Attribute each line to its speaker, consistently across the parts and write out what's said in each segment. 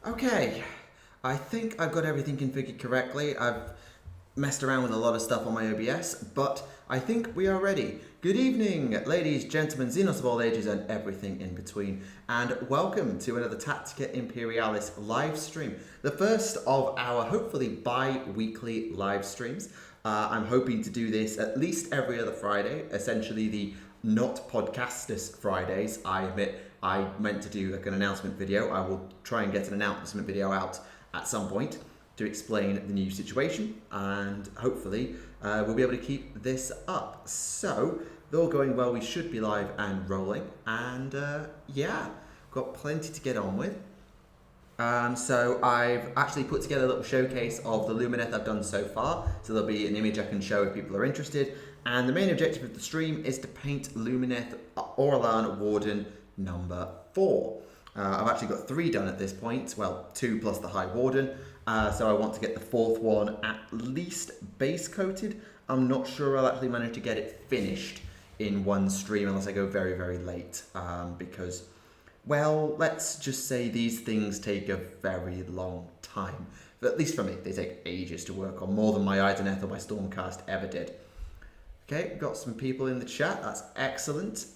Speaker 1: Okay, I think I've got everything configured correctly. I've messed around with a lot of stuff on my OBS, but I think we are ready. Good evening, ladies, gentlemen, Xenos of all ages, and everything in between, and welcome to another Tactica Imperialis live stream, the first of our hopefully bi-weekly live streams. I'm hoping to do this at least every other Friday, essentially the not podcasters Fridays. I admit I meant to do like an announcement video. I will try and get an announcement video out at some point to explain the new situation, and hopefully we'll be able to keep this up. So, with all going well, we should be live and rolling, and yeah, got plenty to get on with. So I've actually put together a little showcase of the Lumineth I've done so far, so there'll be an image I can show if people are interested, and the main objective of the stream is to paint Lumineth Oralan Warden number 4. I've actually got 3 done at this point, well 2 plus the High Warden, so I want to get the 4th one at least base coated. I'm not sure I'll actually manage to get it finished in one stream unless I go very, very late, because, well, let's just say these things take a very long time. At least for me, they take ages to work on, more than my Ideneth or my Stormcast ever did. Okay, got some people in the chat, that's excellent.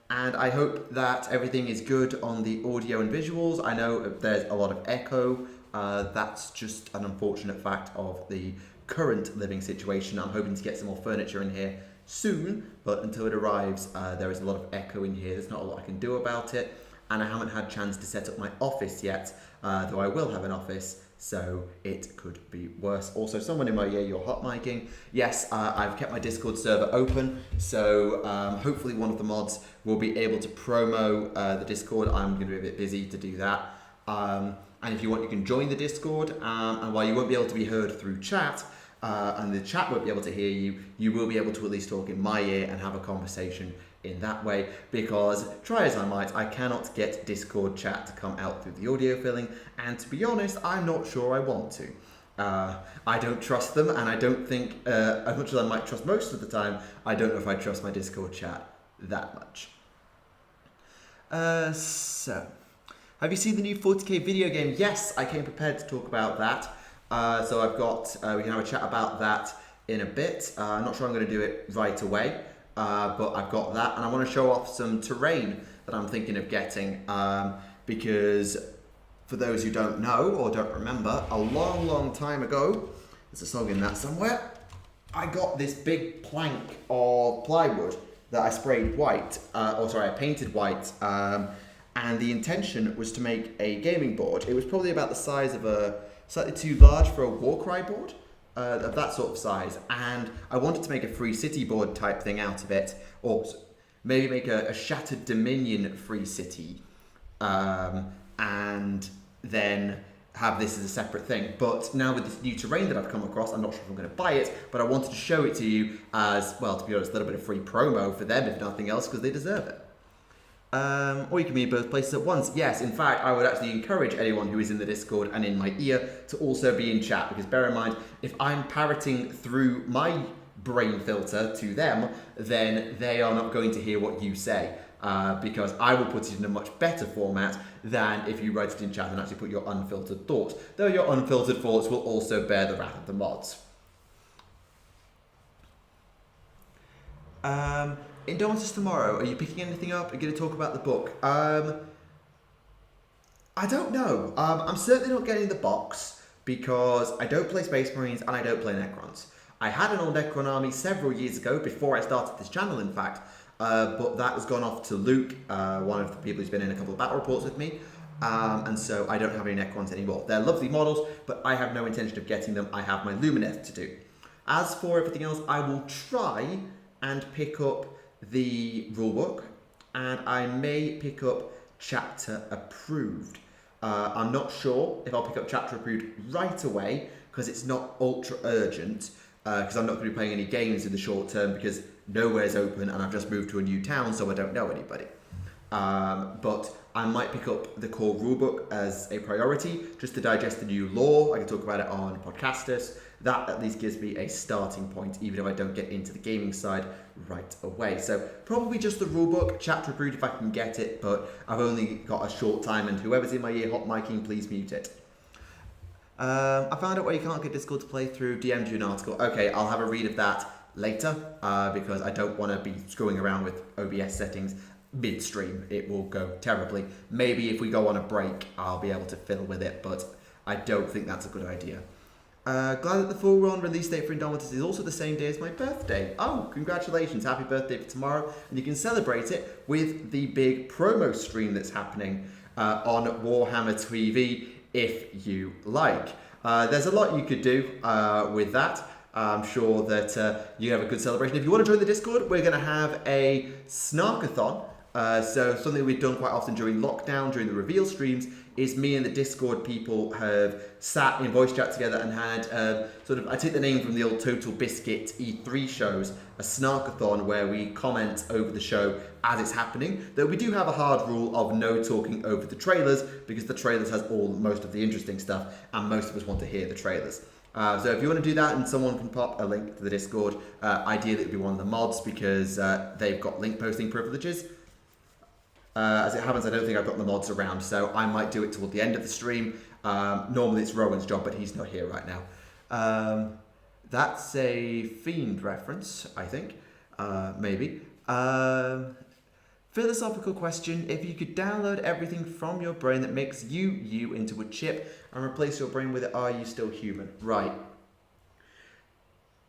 Speaker 1: And I hope that everything is good on the audio and visuals. I know there's a lot of echo. That's just an unfortunate fact of the current living situation. I'm hoping to get some more furniture in here soon, but until it arrives, there is a lot of echo in here. There's not a lot I can do about it, and I haven't had a chance to set up my office yet, though I will have an office, so it could be worse. Also, someone in my ear, you're hot micing. Yes, I've kept my Discord server open, so hopefully one of the mods will be able to promo the Discord. I'm going to be a bit busy to do that. And if you want, you can join the Discord, and while you won't be able to be heard through chat, and the chat won't be able to hear you, you will be able to at least talk in my ear and have a conversation in that way, because try as I might, I cannot get Discord chat to come out through the audio filling, and to be honest, I'm not sure I want to. I don't trust them, and I don't think, as much as I might trust most of the time, I don't know if I trust my Discord chat that much. So, have you seen the new 40k video game? Yes, I came prepared to talk about that. So I've got, we can have a chat about that in a bit. I'm not sure I'm going to do it right away, but I've got that, and I want to show off some terrain that I'm thinking of getting, because for those who don't know or don't remember, a long, long time ago, there's a song in that somewhere, I got this big plank of plywood that I sprayed white, I painted white, and the intention was to make a gaming board. It was probably about the size of slightly too large for a Warcry board, of that sort of size, and I wanted to make a free city board type thing out of it, or maybe make a Shattered Dominion free city, and then have this as a separate thing. But now with this new terrain that I've come across, I'm not sure if I'm going to buy it, but I wanted to show it to you as, well, to be honest, a little bit of free promo for them, if nothing else, because they deserve it. Or you can be in both places at once. Yes, in fact, I would actually encourage anyone who is in the Discord and in my ear to also be in chat, because bear in mind, if I'm parroting through my brain filter to them, then they are not going to hear what you say, because I will put it in a much better format than if you write it in chat and actually put your unfiltered thoughts, though your unfiltered thoughts will also bear the wrath of the mods. Indomitus tomorrow, are you picking anything up? Are you going to talk about the book? I don't know. I'm certainly not getting the box, because I don't play Space Marines and I don't play Necrons. I had an old Necron army several years ago, before I started this channel in fact, but that has gone off to Luke, one of the people who's been in a couple of battle reports with me, and so I don't have any Necrons anymore. They're lovely models, but I have no intention of getting them. I have my Lumineth to do. As for everything else, I will try and pick up the rulebook, and I may pick up chapter approved. I'm not sure if I'll pick up chapter approved right away, because it's not ultra urgent, because I'm not going to be playing any games in the short term, because nowhere's open and I've just moved to a new town, so I don't know anybody. But I might pick up the core rulebook as a priority just to digest the new lore. I can talk about it on Podcastus. That at least gives me a starting point, even if I don't get into the gaming side right away. So probably just the rulebook, chapter approved if I can get it, but I've only got a short time, and whoever's in my ear hot micing, please mute it. I found out why you can't get Discord to play through. DM'd you an article. Okay, I'll have a read of that later because I don't want to be screwing around with OBS settings midstream. It will go terribly. Maybe if we go on a break, I'll be able to fiddle with it, but I don't think that's a good idea. Glad that the full-run release date for Indomitus is also the same day as my birthday. Oh, congratulations. Happy birthday for tomorrow. And you can celebrate it with the big promo stream that's happening on Warhammer TV if you like. There's a lot you could do with that. I'm sure that you have a good celebration. If you want to join the Discord, we're going to have a Snarkathon. So something we've done quite often during lockdown, during the reveal streams, is me and the Discord people have sat in voice chat together and had I take the name from the old Total Biscuit E3 shows, a Snarkathon where we comment over the show as it's happening. Though we do have a hard rule of no talking over the trailers, because the trailers has most of the interesting stuff, and most of us want to hear the trailers. So if you want to do that, and someone can pop a link to the Discord, ideally it would be one of the mods, because they've got link posting privileges. As it happens, I don't think I've got the mods around, so I might do it toward the end of the stream. Normally it's Rowan's job, but he's not here right now. That's a Fiend reference, I think. Maybe. Philosophical question. If you could download everything from your brain that makes you into a chip and replace your brain with it, are you still human? Right.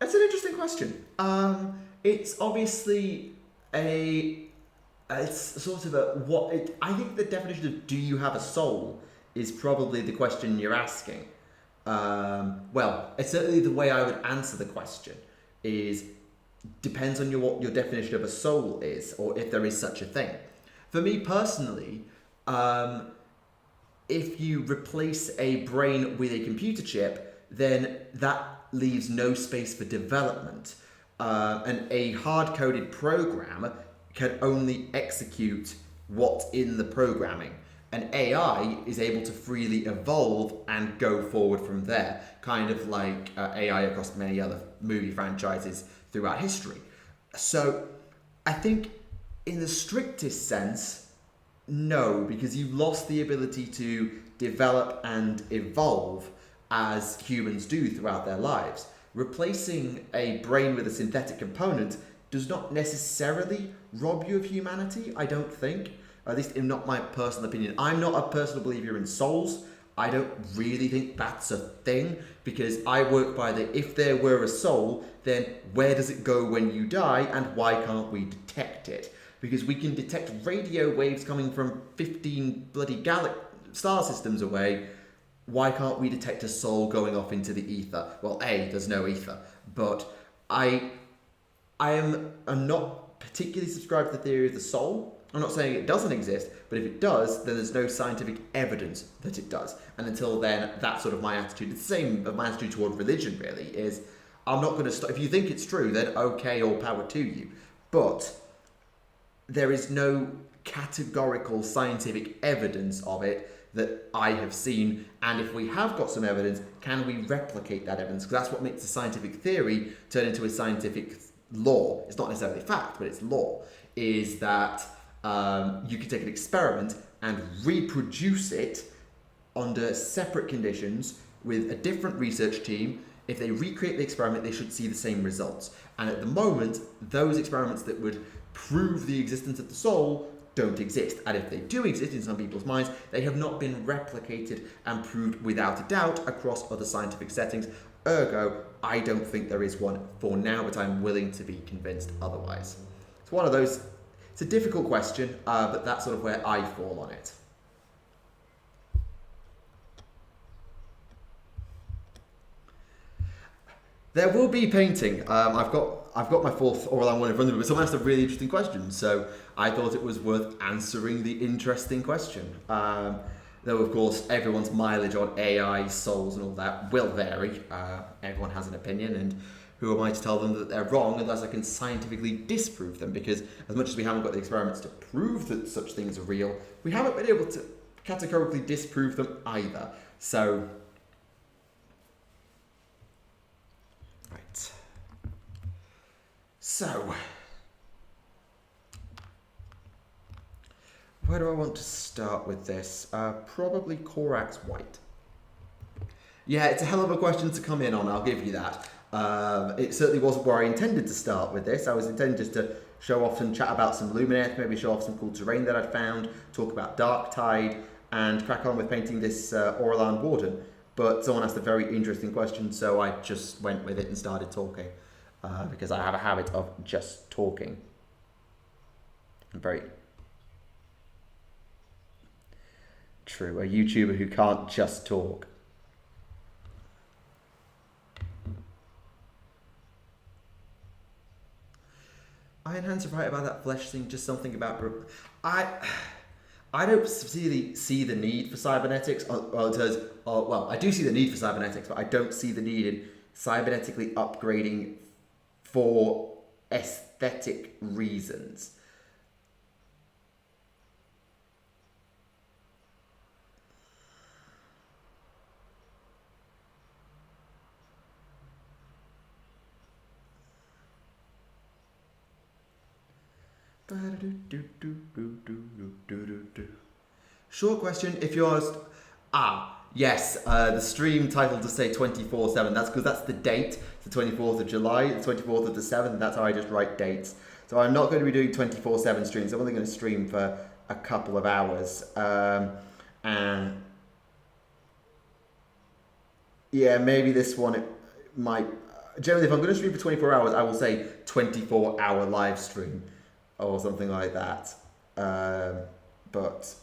Speaker 1: That's an interesting question. It's obviously it's sort of I think the definition of do you have a soul is probably the question you're asking. Well, it's certainly the way I would answer the question depends on what your definition of a soul is, or if there is such a thing. For me personally, if you replace a brain with a computer chip, then that leaves no space for development. And a hard-coded program can only execute what's in the programming. An AI is able to freely evolve and go forward from there, kind of like AI across many other movie franchises throughout history. So I think in the strictest sense, no, because you lost the ability to develop and evolve as humans do throughout their lives. Replacing a brain with a synthetic component does not necessarily rob you of humanity, I don't think. At least in not my personal opinion. I'm not a personal believer in souls. I don't really think that's a thing, because I work by if there were a soul, then where does it go when you die, and why can't we detect it? Because we can detect radio waves coming from 15 bloody star systems away. Why can't we detect a soul going off into the ether? Well, there's no ether, but I'm not particularly subscribed to the theory of the soul. I'm not saying it doesn't exist, but if it does, then there's no scientific evidence that it does. And until then, that's sort of my attitude. It's the same of my attitude toward religion, really, is I'm not going to stop. If you think it's true, then okay, all power to you. But there is no categorical scientific evidence of it that I have seen. And if we have got some evidence, can we replicate that evidence? Because that's what makes a scientific theory turn into a scientific law. It's not necessarily fact, but it's law. Is that you can take an experiment and reproduce it under separate conditions with a different research team. If they recreate the experiment, they should see the same results. And at the moment, those experiments that would prove the existence of the soul don't exist. And if they do exist in some people's minds, they have not been replicated and proved without a doubt across other scientific settings. Ergo, I don't think there is one for now, but I'm willing to be convinced otherwise. It's one of those. It's a difficult question, but that's sort of where I fall on it. There will be painting. I've got my fourth oral one in front of me, but someone asked a really interesting question, so I thought it was worth answering the interesting question. Though, of course, everyone's mileage on AI, souls, and all that will vary. Everyone has an opinion, and who am I to tell them that they're wrong unless I can scientifically disprove them? Because as much as we haven't got the experiments to prove that such things are real, we haven't been able to categorically disprove them either. So, right. So, where do I want to start with this? Probably Korax White. Yeah, it's a hell of a question to come in on, I'll give you that. It certainly wasn't where I intended to start with this. I was intending just to show off and chat about some Lumineth, maybe show off some cool terrain that I'd found, talk about Darktide, and crack on with painting this Orlan Warden. But someone asked a very interesting question, so I just went with it and started talking. Because I have a habit of just talking. I'm very true, a YouTuber who can't just talk. Iron Hands are right about that flesh thing, just something about... I don't see the need for cybernetics. Well, I do see the need for cybernetics, but I don't see the need in cybernetically upgrading for aesthetic reasons. Short question, if you asked... yes, the stream title to say 24/7. That's because that's the date, the 24th of July, the 24th of the 7th, that's how I just write dates. So I'm not going to be doing 24/7 streams, I'm only going to stream for a couple of hours. And yeah, maybe this one, it might... Generally, if I'm going to stream for 24 hours, I will say 24-hour live stream or something like that. But...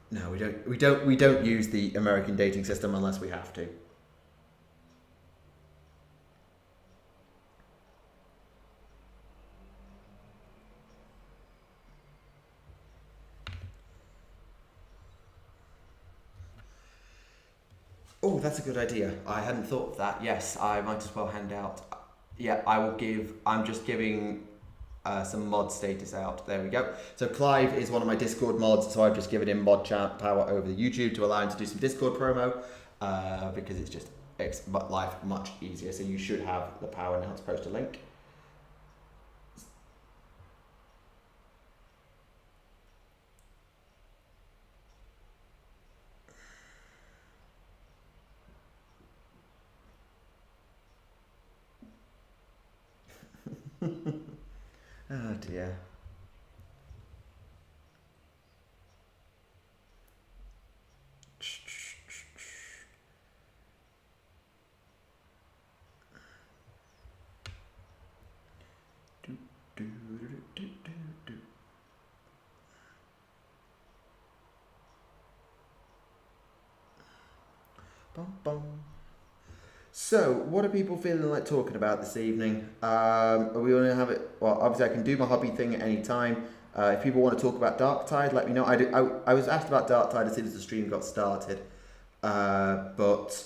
Speaker 1: No, we don't use the American dating system unless we have to. Oh, that's a good idea. I hadn't thought of that. Yes, I might as well hand out. Yeah, I'm just giving some mod status out. There we go. So Clive is one of my Discord mods, so I've just given him mod chat power over the YouTube to allow him to do some Discord promo, because it makes life much easier. So you should have the power now to post a link. Oh dear. Bum, bum. So, what are people feeling like talking about this evening? Are we going to have it? Well, obviously I can do my hobby thing at any time. If people want to talk about Darktide, let me know. I was asked about Darktide as soon as the stream got started, but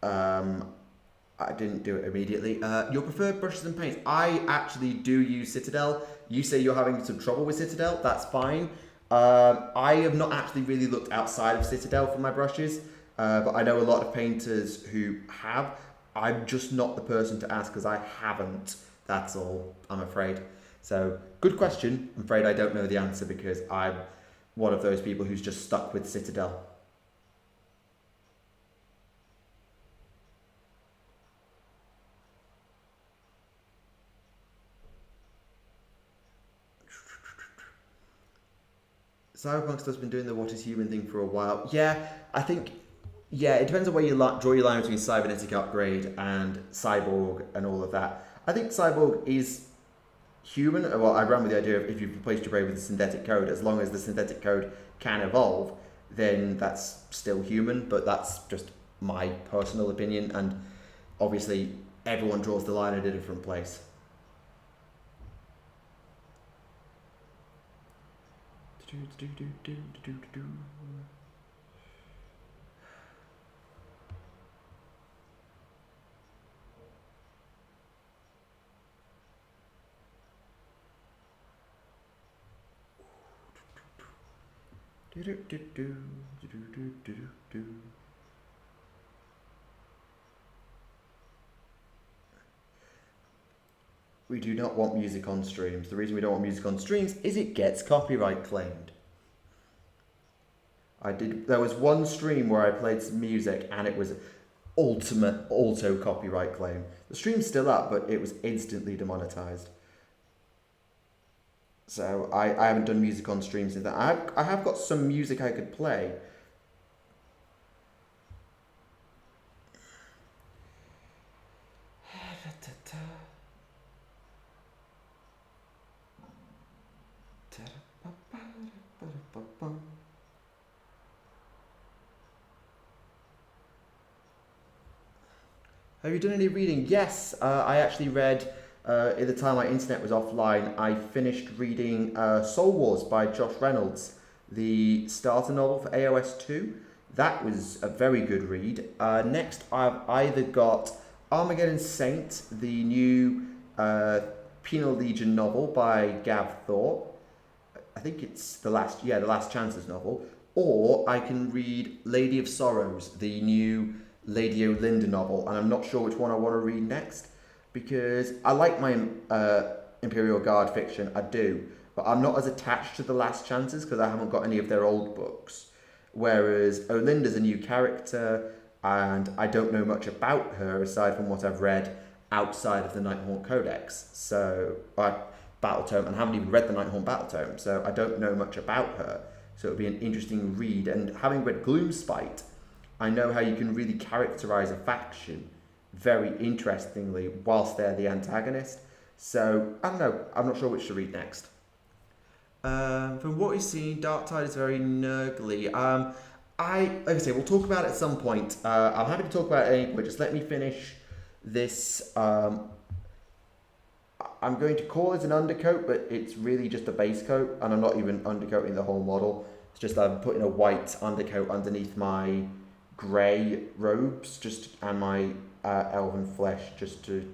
Speaker 1: I didn't do it immediately. Your preferred brushes and paints? I actually do use Citadel. You say you're having some trouble with Citadel. That's fine. I have not actually really looked outside of Citadel for my brushes. But I know a lot of painters who have. I'm just not the person to ask because I haven't. That's all, I'm afraid. So, good question. I'm afraid I don't know the answer because I'm one of those people who's just stuck with Citadel. Cyberpunk stuff's been doing the what is human thing for a while. Yeah, I think... Yeah, it depends on where you draw your line between cybernetic upgrade and cyborg and all of that. I think cyborg is human. Well, I ran with the idea of if you've replaced your brain with a synthetic code, as long as the synthetic code can evolve, then that's still human. But that's just my personal opinion, and obviously everyone draws the line at a different place. We do not want music on streams. The reason we don't want music on streams is it gets copyright claimed. There was one stream where I played some music and it was ultimate auto copyright claim. The stream's still up, but it was instantly demonetized. So I haven't done music on streams since that. I have got some music I could play. Have you done any reading? Yes, I actually read, at the time my internet was offline, I finished reading Soul Wars by Josh Reynolds, the starter novel for AOS 2. That was a very good read. Next, I've either got Armageddon Saint, the new Penal Legion novel by Gav Thorpe. I think it's the Last Chances novel. Or I can read Lady of Sorrows, the new Lady Olinda novel, and I'm not sure which one I want to read next, because I like my Imperial Guard fiction, I do, but I'm not as attached to the Last Chances because I haven't got any of their old books, whereas Olinda's a new character, and I don't know much about her aside from what I've read outside of the Nighthaunt Codex, so Battle Tome, and I haven't even read the Nighthaunt Battle Tome, so I don't know much about her, so it'll be an interesting read, and having read Gloomspite, I know how you can really characterize a faction very interestingly whilst they're the antagonist. So, I don't know. I'm not sure which to read next. From what we've seen, Darktide is very nurgly. Like I say, we'll talk about it at some point. I'm happy to talk about it at any point. Just let me finish this. I'm going to call it an undercoat, but it's really just a base coat, and I'm not even undercoating the whole model. It's just I'm putting a white undercoat underneath my grey robes and my elven flesh just to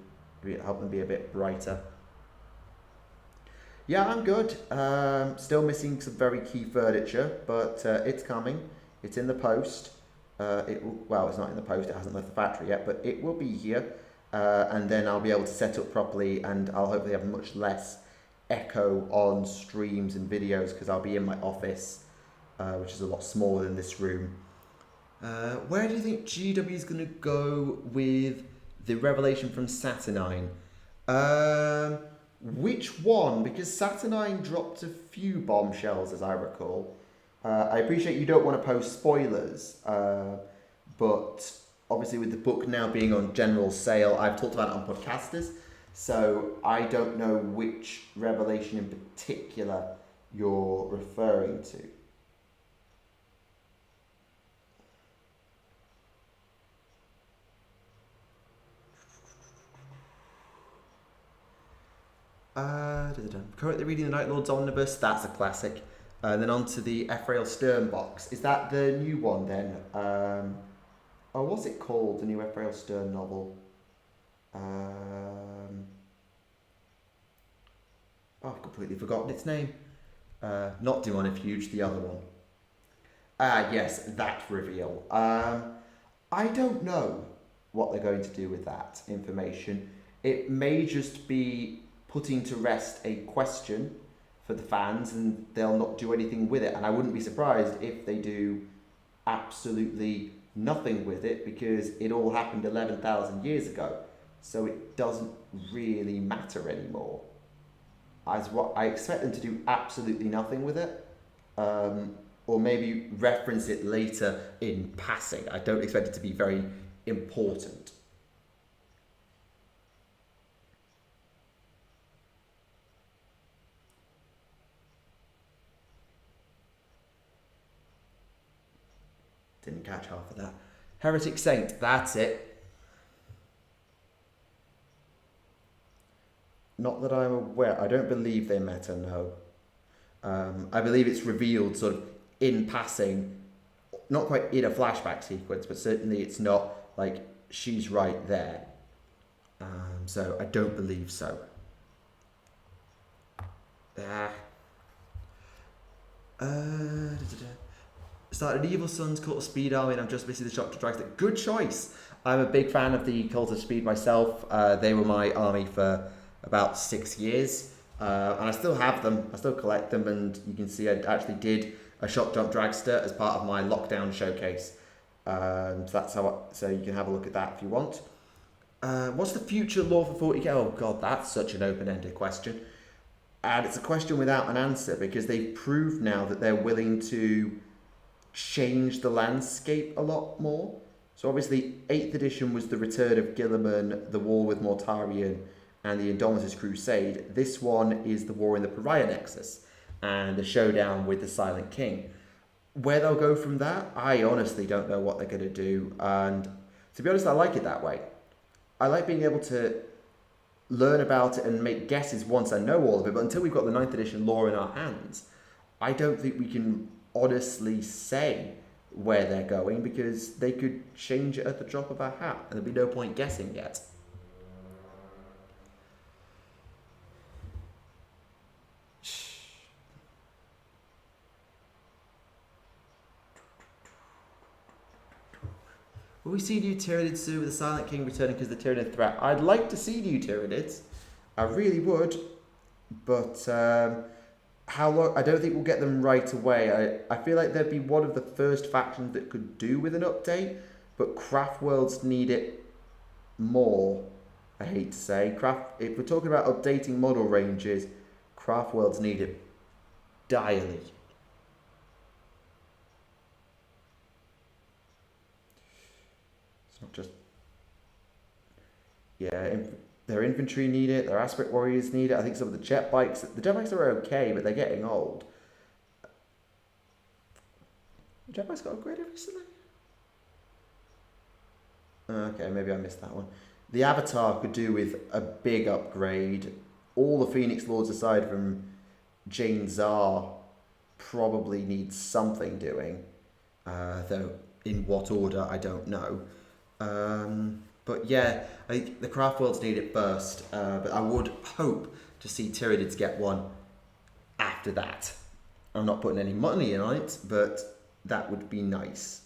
Speaker 1: help them be a bit brighter. Yeah, I'm good. Still missing some very key furniture, but it's coming. It's in the post. It's not in the post, it hasn't left the factory yet, but it will be here. And then I'll be able to set up properly, and I'll hopefully have much less echo on streams and videos because I'll be in my office, which is a lot smaller than this room. Where do you think GW is going to go with the revelation from Saturnine? Which one? Because Saturnine dropped a few bombshells, as I recall. I appreciate you don't want to post spoilers, but obviously with the book now being on general sale, I've talked about it on Podcasters, so I don't know which revelation in particular you're referring to. Currently reading the Night Lord's Omnibus, that's a classic. Then on to the Ephraim Stern box. Is that the new one then? What's it called, the new Ephraim Stern novel? I've completely forgotten its name. Not Demonifuge, the other one. Yes, that reveal. I don't know what they're going to do with that information. It may just be putting to rest a question for the fans and they'll not do anything with it. And I wouldn't be surprised if they do absolutely nothing with it because it all happened 11,000 years ago. So it doesn't really matter anymore. As what I expect them to do absolutely nothing with it. Or maybe reference it later in passing. I don't expect it to be very important. Didn't catch half of that. Heretic Saint, that's it. Not that I'm aware. I don't believe they meta, no. I believe it's revealed sort of in passing, not quite in a flashback sequence, but certainly it's not like she's right there. So I don't believe so. Started Evil Sun's Cult of Speed army, and I'm just missing the Shock to Dragster. Good choice. I'm a big fan of the Cult of Speed myself. They were my army for about 6 years, and I still have them. I still collect them, and you can see I actually did a Shock Jump Dragster as part of my lockdown showcase. So that's so you can have a look at that if you want. What's the future lore for 40k? Oh god, that's such an open-ended question. And it's a question without an answer, because they've proved now that they're willing to change the landscape a lot more. So obviously 8th edition was the return of Guilliman, the war with Mortarion, and the Indomitus Crusade. This one is the war in the Pariah Nexus and the showdown with the Silent King. Where they'll go from that, I honestly don't know what they're going to do. And to be honest, I like it that way. I like being able to learn about it and make guesses once I know all of it, but until we've got the 9th edition lore in our hands, I don't think we can honestly say where they're going, because they could change it at the drop of a hat and there'd be no point guessing yet. Will we see new Tyranids soon with the Silent King returning because the Tyranid threat? I'd like to see new Tyranids. I really would. But how long? I don't think we'll get them right away. I feel like they'd be one of the first factions that could do with an update. But Craft Worlds need it more. I hate to say. If we're talking about updating model ranges, Craft Worlds need it direly. It's not just... Yeah, their infantry need it, their aspect warriors need it. I think some of the jet bikes are okay, but they're getting old. The jet bikes got upgraded recently? Okay, maybe I missed that one. The Avatar could do with a big upgrade. All the Phoenix Lords aside from Jane Czar probably need something doing. Though in what order, I don't know. But yeah, I think the Craft Worlds need it first. But I would hope to see Tyranids get one after that. I'm not putting any money in on it, but that would be nice.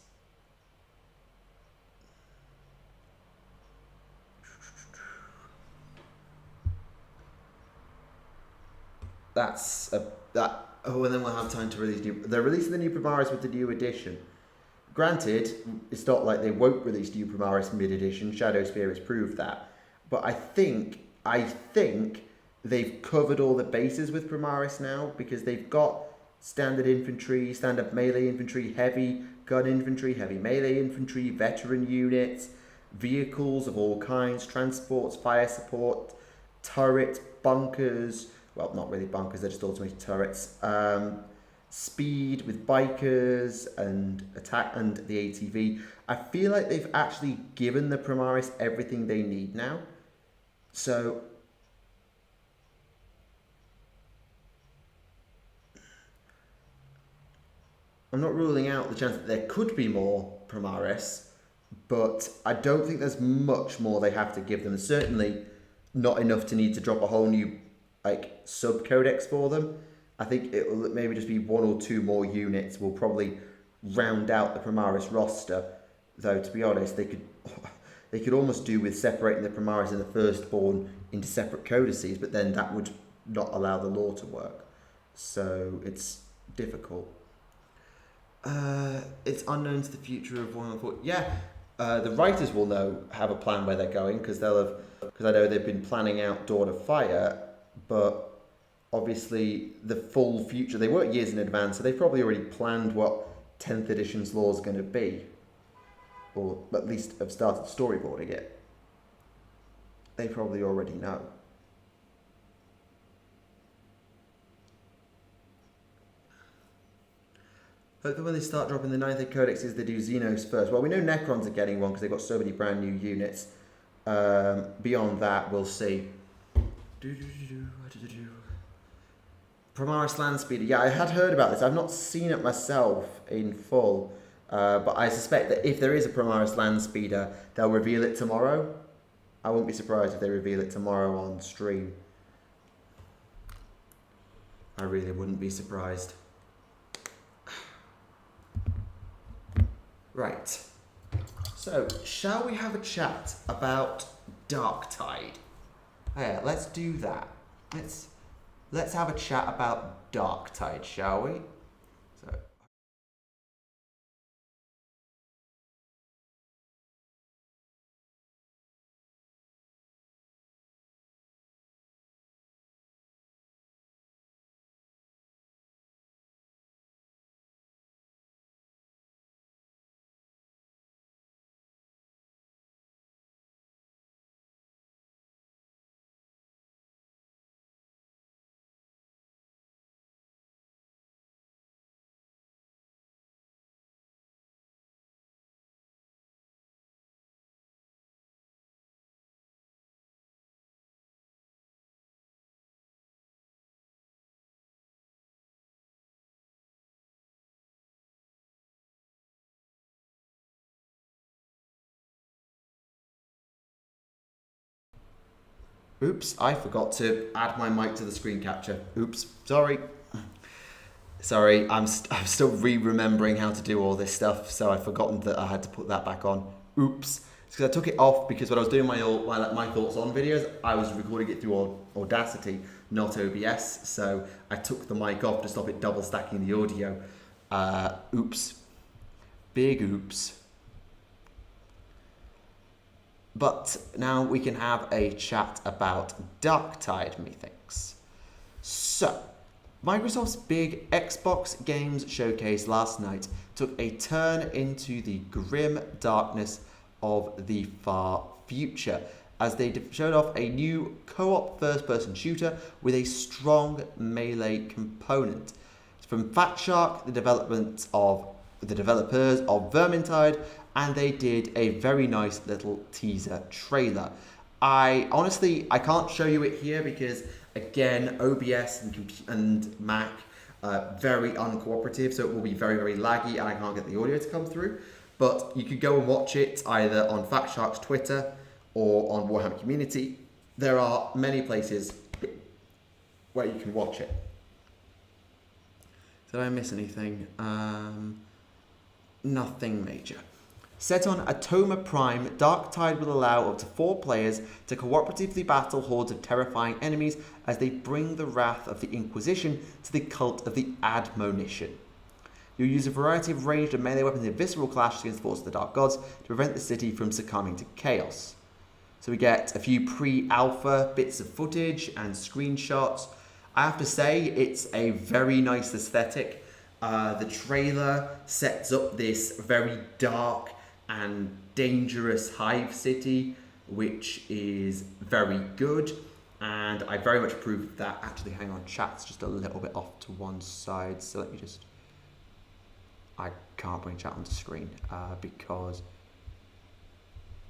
Speaker 1: Oh, and then we'll have time to release new... They're releasing the new Primaris with the new edition. Granted, it's not like they won't release new Primaris mid-edition. Shadow Spear has proved that. But I think they've covered all the bases with Primaris now, because they've got standard infantry, standard melee infantry, heavy gun infantry, heavy melee infantry, veteran units, vehicles of all kinds, transports, fire support, turrets, bunkers... Well, not really bunkers, they're just automated turrets. Speed with bikers and attack and the ATV. I feel like they've actually given the Primaris everything they need now. So I'm not ruling out the chance that there could be more Primaris, but I don't think there's much more they have to give them. Certainly not enough to need to drop a whole new sub-codex for them. I think it will maybe just be 1 or 2 more units will probably round out the Primaris roster. Though, to be honest, they could almost do with separating the Primaris and the Firstborn into separate codices, but then that would not allow the lore to work. So it's difficult. It's unknown to the future of Warhammer 4. Yeah, the writers will have a plan where they're going, because I know they've been planning out Dawn of Fire. But obviously the full future, they work years in advance, so they've probably already planned what 10th edition's lore is going to be, or at least have started storyboarding it. They probably already know. Hopefully when they start dropping the 9th ed codexes, they do Xenos first. Well, we know Necrons are getting one because they've got so many brand new units. Beyond that, we'll see. Primaris Land Speeder. Yeah, I had heard about this. I've not seen it myself in full. But I suspect that if there is a Primaris Land Speeder, they'll reveal it tomorrow. I won't be surprised if they reveal it tomorrow on stream. I really wouldn't be surprised. Right. So, shall we have a chat about Darktide? Yeah, let's do that. Let's have a chat about Darktide, shall we? So. Oops, I forgot to add my mic to the screen capture. Oops, sorry. Sorry, I'm still remembering how to do all this stuff, so I've forgotten that I had to put that back on. Oops. It's because I took it off because when I was doing my thoughts on videos, I was recording it through Audacity, not OBS, so I took the mic off to stop it double stacking the audio. Oops. Big oops. But now we can have a chat about Darktide, methinks. So, Microsoft's big Xbox Games Showcase last night took a turn into the grim darkness of the far future, as they showed off a new co-op first-person shooter with a strong melee component. From Fatshark, the developers of Vermintide, and they did a very nice little teaser trailer. I can't show you it here because, again, OBS and Mac very uncooperative, so it will be very, very laggy and I can't get the audio to come through. But you could go and watch it either on Fatshark's Twitter or on Warhammer Community. There are many places where you can watch it. Did I miss anything? Nothing major. Set on Atoma Prime, Darktide will allow up to 4 players to cooperatively battle hordes of terrifying enemies as they bring the wrath of the Inquisition to the cult of the Admonition. You'll use a variety of ranged and melee weapons in visceral clashes against the forces of the Dark Gods to prevent the city from succumbing to chaos. So we get a few pre-alpha bits of footage and screenshots. I have to say, it's a very nice aesthetic. The trailer sets up this very dark and dangerous hive city, which is very good, and I very much approve of that. Actually, hang on, chat's just a little bit off to one side, so let me just... I can't bring chat onto screen because...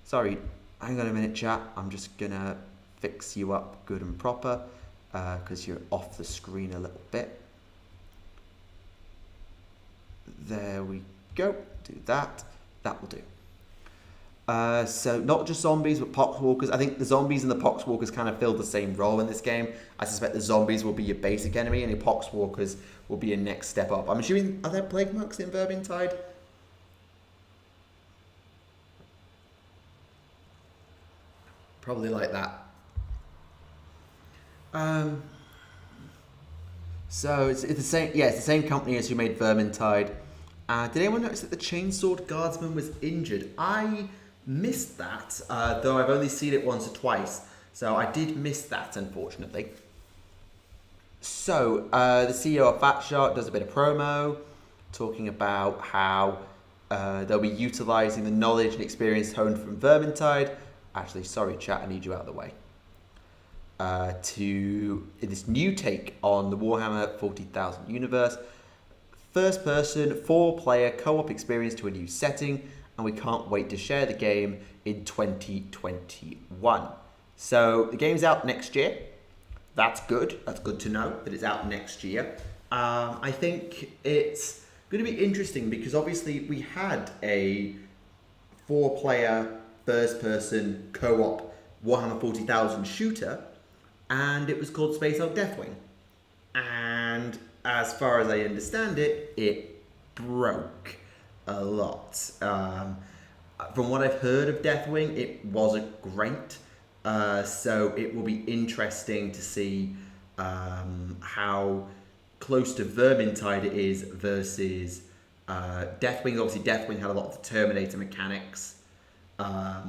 Speaker 1: Sorry, hang on a minute, chat. I'm just gonna fix you up good and proper because you're off the screen a little bit. There we go. Do that. That will do. So not just zombies, but poxwalkers. I think the zombies and the poxwalkers kind of fill the same role in this game. I suspect the zombies will be your basic enemy, and the poxwalkers will be a next step up. I'm assuming, are there plague monks in Vermintide? Probably like that. So it's the same. Yeah, it's the same company as who made Vermintide. Did anyone notice that the chainsword guardsman was injured? I missed that, though I've only seen it once or twice. So I did miss that, unfortunately. So the CEO of Fatshark does a bit of promo, talking about how they'll be utilising the knowledge and experience honed from Vermintide. Actually, sorry, chat, I need you out of the way. To this new take on the Warhammer 40,000 universe. First person, 4-player co-op experience to a new setting, and we can't wait to share the game in 2021. So the game's out next year. that's good. That's good to know that it's out next year. I think it's going to be interesting because obviously we had a 4-player first-person co-op Warhammer 40,000 shooter, and it was called Space Hulk Deathwing. And as far as I understand it, it broke a lot. From what I've heard of Deathwing, it wasn't great. So it will be interesting to see how close to Vermintide it is versus Deathwing. Obviously, Deathwing had a lot of Terminator mechanics,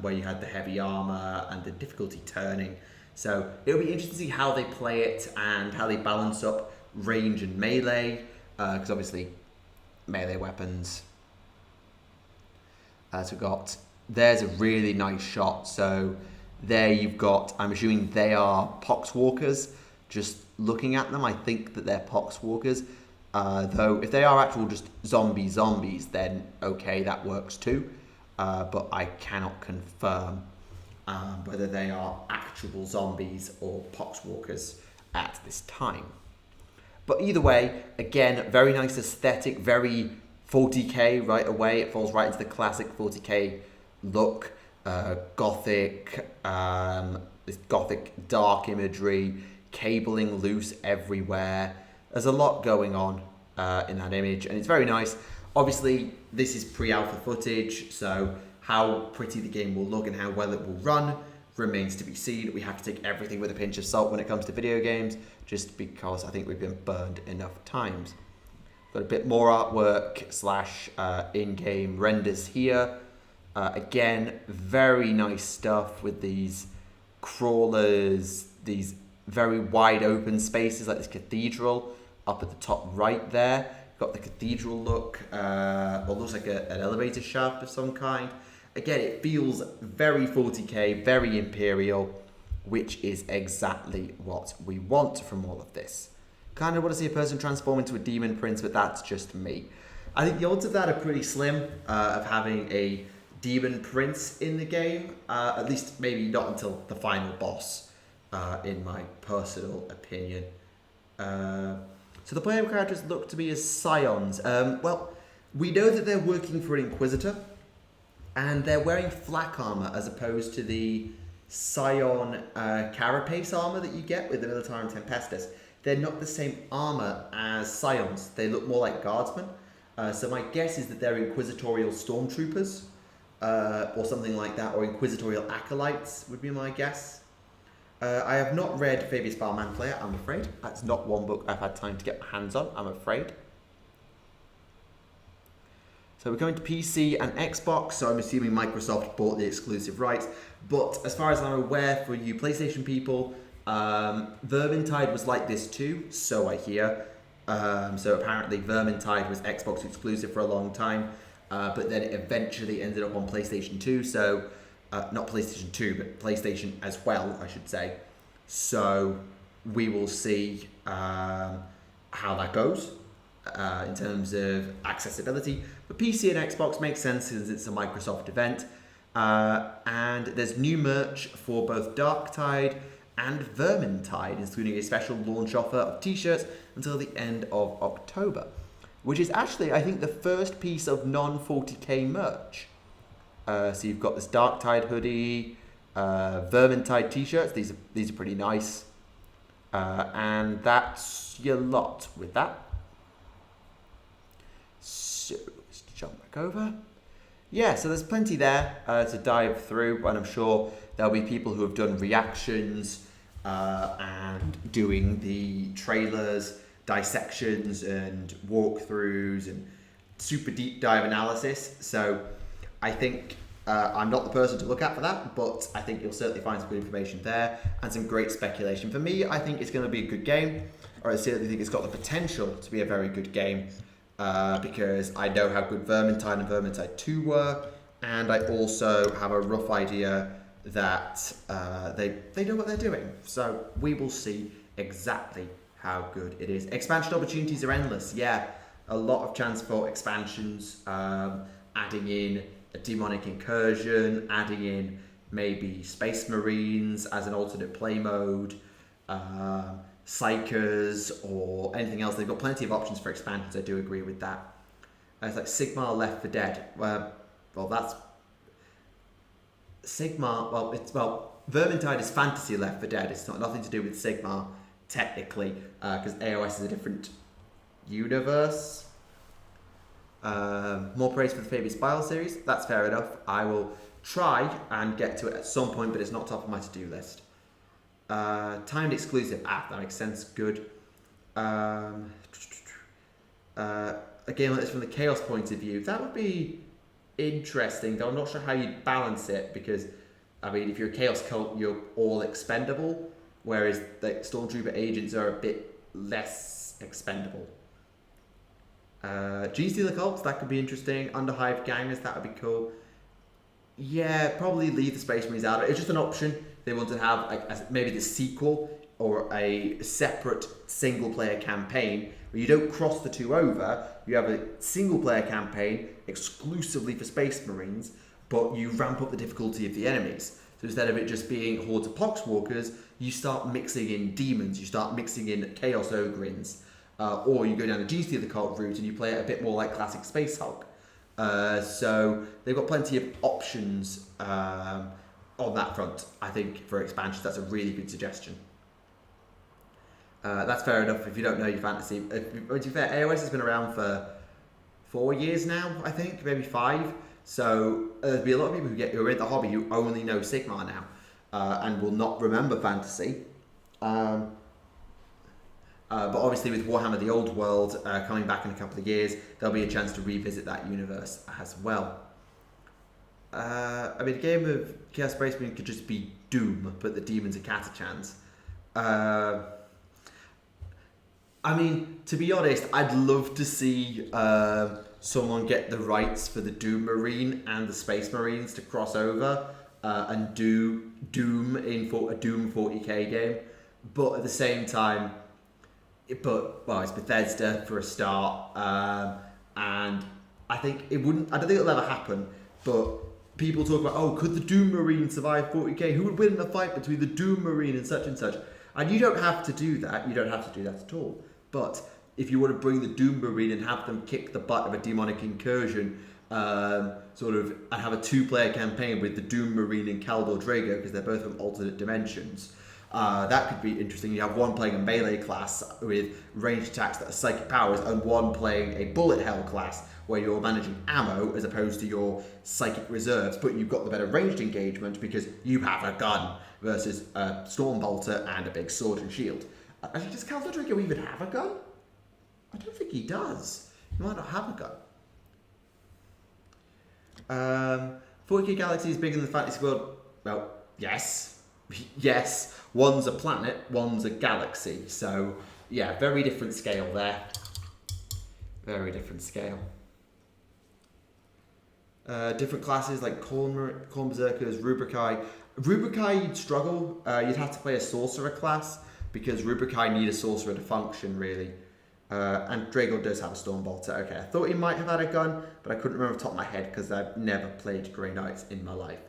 Speaker 1: where you had the heavy armor and the difficulty turning. So it'll be interesting to see how they play it and how they balance up range and melee, because obviously melee weapons. So there's a really nice shot. So there you've got, I'm assuming they are poxwalkers. Just looking at them, I think that they're poxwalkers. Though if they are actual just zombies, then okay, that works too. But I cannot confirm whether they are actual zombies or poxwalkers at this time. But either way, again, very nice aesthetic, very 40k right away. It falls right into the classic 40k look. Gothic, this gothic dark imagery, cabling loose everywhere. There's a lot going on in that image, and it's very nice. Obviously, this is pre-alpha footage, so how pretty the game will look and how well it will run remains to be seen. We have to take everything with a pinch of salt when it comes to video games, just because I think we've been burned enough times. Got a bit more artwork / in-game renders here. Again, very nice stuff with these crawlers, these very wide open spaces like this cathedral up at the top right there. Got the cathedral look, or looks like an elevator shaft of some kind. Again, it feels very 40k, very Imperial, which is exactly what we want from all of this. Kind of want to see a person transform into a demon prince, but that's just me. I think the odds of that are pretty slim, of having a demon prince in the game, at least maybe not until the final boss, in my personal opinion. So the player characters look to be as scions. Well, we know that they're working for an Inquisitor, and they're wearing flak armor as opposed to the scion carapace armor that you get with the Militarum Tempestus. They're not the same armor as scions. They look more like guardsmen. So my guess is that they're inquisitorial stormtroopers, or something like that, or inquisitorial acolytes would be my guess. I have not read Fabius Val Manflayer, I'm afraid. That's not one book I've had time to get my hands on, I'm afraid. So we're going to PC and Xbox, so I'm assuming Microsoft bought the exclusive rights. But as far as I'm aware, for you PlayStation people, Vermintide was like this too, so I hear. So apparently Vermintide was Xbox exclusive for a long time, but then it eventually ended up on PlayStation 2, so not PlayStation 2, but PlayStation as well, I should say. So we will see how that goes in terms of accessibility. But PC and Xbox makes sense since it's a Microsoft event. And there's new merch for both Darktide and Vermintide, including a special launch offer of t-shirts until the end of October, which is actually, I think, the first piece of non-40k merch. So you've got this Darktide hoodie, Vermintide t-shirts. These are pretty nice. And that's your lot with that. So let's jump back over. Yeah, so there's plenty there to dive through, and I'm sure there'll be people who have done reactions and doing the trailers, dissections and walkthroughs and super deep dive analysis. So I think I'm not the person to look at for that, but I think you'll certainly find some good information there and some great speculation. For me, I think it's going to be a good game, or I certainly think it's got the potential to be a very good game. Because I know how good Vermintide and Vermintide 2 were, and I also have a rough idea that they know what they're doing. So we will see exactly how good it is. Expansion opportunities are endless. Yeah, a lot of chance for expansions, adding in a demonic incursion, adding in maybe Space Marines as an alternate play mode, Psychers, or anything else. They've got plenty of options for expansions. I do agree with that. It's like Sigmar Left 4 Dead. Well, that's Sigmar. Vermintide is fantasy Left 4 Dead. It's not nothing to do with Sigmar technically, because AOS is a different universe. More praise for the Fabius Bile series. That's fair enough. I will try and get to it at some point, but it's not top of my to-do list. Timed exclusive. That makes sense. Good. A game like this from the Chaos point of view, that would be interesting, though I'm not sure how you'd balance it, because, I mean, if you're a Chaos cult, you're all expendable, whereas the Stormtrooper agents are a bit less expendable. G-Stealer cults, that could be interesting. Underhive gangers, that would be cool. Yeah, probably leave the Space Marines out. It's just an option. They want to have maybe the sequel or a separate single-player campaign where you don't cross the two over. You have a single-player campaign exclusively for Space Marines, but you ramp up the difficulty of the enemies. So instead of it just being hordes of Poxwalkers, you start mixing in demons, you start mixing in Chaos Ogrins, or you go down the G-Stealer cult route and you play it a bit more like classic Space Hulk. So they've got plenty of options on that front. I think for expansions, that's a really good suggestion. That's fair enough. If you don't know your fantasy, to be fair, AOS has been around for 4 years now, I think, maybe 5. So there'll be a lot of people who are in the hobby who only know Sigmar now and will not remember fantasy. But obviously with Warhammer the Old World coming back in a couple of years, there'll be a chance to revisit that universe as well. I mean, a game of Chaos Space Marine could just be Doom, but the demons are Catachans. I mean, to be honest, I'd love to see someone get the rights for the Doom Marine and the Space Marines to cross over and do Doom in a Doom 40k game. But at the same time, it's Bethesda for a start, and I think it wouldn't. I don't think it'll ever happen. But people talk about, could the Doom Marine survive 40k? Who would win in a fight between the Doom Marine and such and such? And you don't have to do that. You don't have to do that at all. But if you want to bring the Doom Marine and have them kick the butt of a demonic incursion, and have a 2-player campaign with the Doom Marine and Kaldor Drago, because they're both from alternate dimensions. That could be interesting. You have one playing a melee class with ranged attacks that are psychic powers, and one playing a bullet hell class where you're managing ammo as opposed to your psychic reserves, but you've got the better ranged engagement because you have a gun versus a Stormbolter and a big sword and shield. Actually, does Kaldor Drago even have a gun? I don't think he does. He might not have a gun. 40k Galaxy is bigger than the fantasy world. Well, yes. Yes. One's a planet, one's a galaxy. So, yeah, very different scale there. Very different scale. Different classes like Khorne Berserkers, Rubrikai. Rubrikai, you'd struggle. You'd have to play a Sorcerer class because Rubrikai need a Sorcerer to function, really. And Drago does have a Stormbolter. Okay, I thought he might have had a gun, but I couldn't remember off the top of my head because I've never played Grey Knights in my life.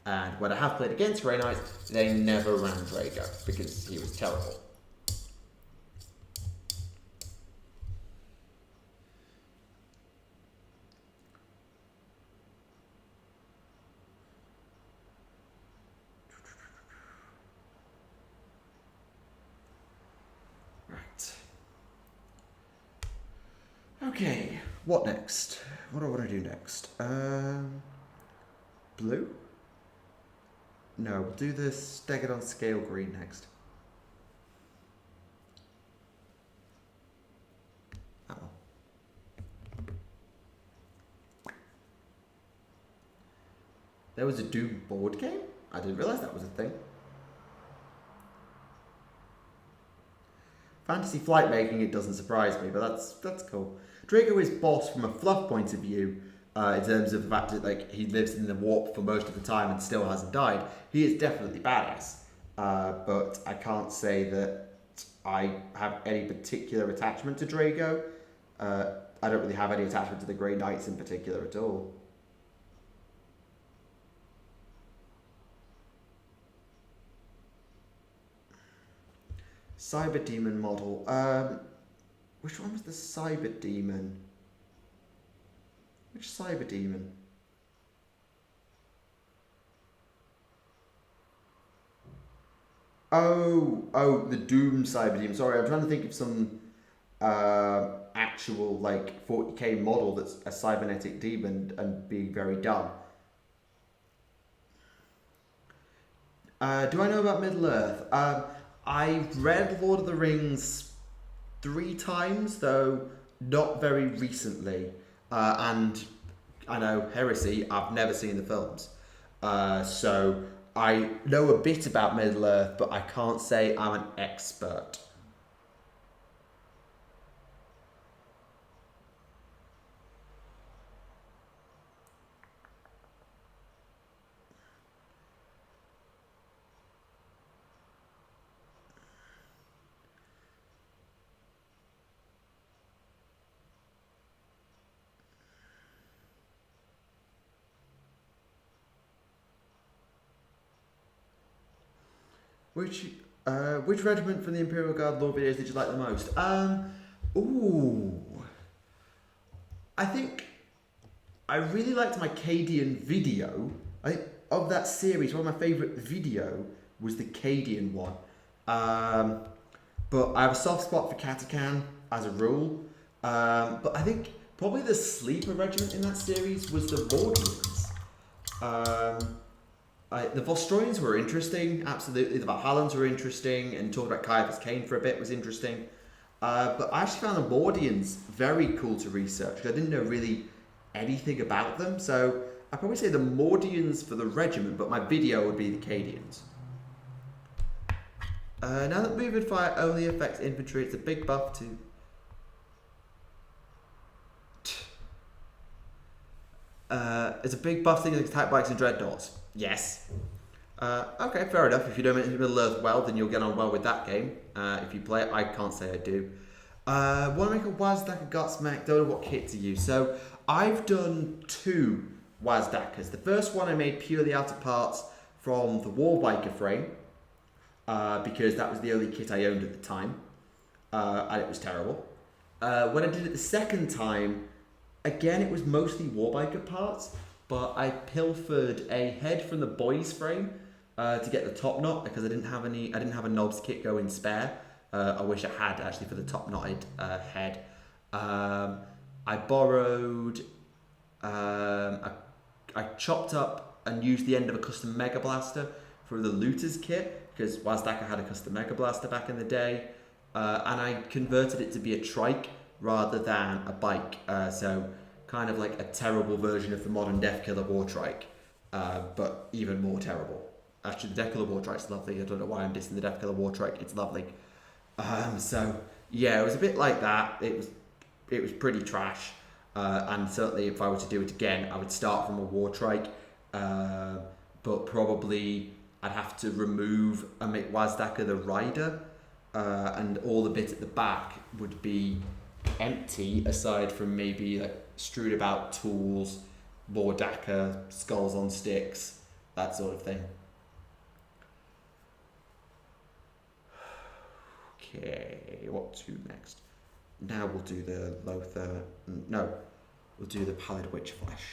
Speaker 1: And when I have played against Grey Knights, they never ran Drago because he was terrible. Okay, what next? What do I want to do next? Blue? No, we'll do the Stegadon Scale Green next. That one. There was a Doom board game? I didn't realise that was a thing. Fantasy flight making, it doesn't surprise me, but that's cool. Drago is boss from a fluff point of view, in terms of the fact that he lives in the warp for most of the time and still hasn't died. He is definitely badass, but I can't say that I have any particular attachment to Drago. I don't really have any attachment to the Grey Knights in particular at all. Cyber Demon model. Which one was the Cyber Demon? Which Cyber Demon? Oh, the Doom Cyber Demon. Sorry, I'm trying to think of some actual like 40k model that's a cybernetic demon and being very dumb. Do I know about Middle Earth? I've read Lord of the Rings 3 times, though not very recently. And I know, heresy, I've never seen the films. So I know a bit about Middle Earth, but I can't say I'm an expert. Which regiment from the Imperial Guard lore videos did you like the most? I think I really liked my Cadian video. Of that series, one of my favourite video was the Cadian one. But I have a soft spot for Tactica as a rule. But I think probably the sleeper regiment in that series was the Wardians. The Vostroyans were interesting, absolutely. The Valhallans were interesting, and talking about Caiaphas Cain for a bit was interesting. But I actually found the Wardians very cool to research. I didn't know really anything about them, so I'd probably say the Mordians for the regiment, but my video would be the Cadians. Now that movement fire only affects infantry, it's a big buff to... it's a big buff thing against attack bikes and dreadnoughts. Yes. Okay, fair enough. If you don't make Middle Earth well, then you'll get on well with that game. If you play it, I can't say I do. Want to make a Wazdaka Godsmack? Don't know what kit to use. So I've done 2 Wazdakas. The first one I made purely out of parts from the Warbiker frame, because that was the only kit I owned at the time, and it was terrible. When I did it the second time, again it was mostly Warbiker parts, but I pilfered a head from the boys frame to get the top knot because I didn't have a knobs kit going spare. I wish I had actually for the top knotted head. I borrowed. I chopped up and used the end of a custom Mega Blaster for the Looter's kit because Wazdaka had a custom Mega Blaster back in the day, and I converted it to be a trike rather than a bike. So kind of like a terrible version of the modern Deathkiller Wartrike, but even more terrible. Actually, the Deathkiller Wartrike's lovely. I don't know why I'm dissing the Deathkiller Wartrike. It's lovely. So yeah, it was a bit like that. It was pretty trash. And certainly, if I were to do it again, I would start from a Wartrike, but probably I'd have to remove and make Wazdaka the rider, and all the bit at the back would be empty aside from maybe like strewed about tools, Wardaka, skulls on sticks, that sort of thing. Okay, what to next? Now we'll do the Lothar. No, we'll do the Pallid Witch Flesh.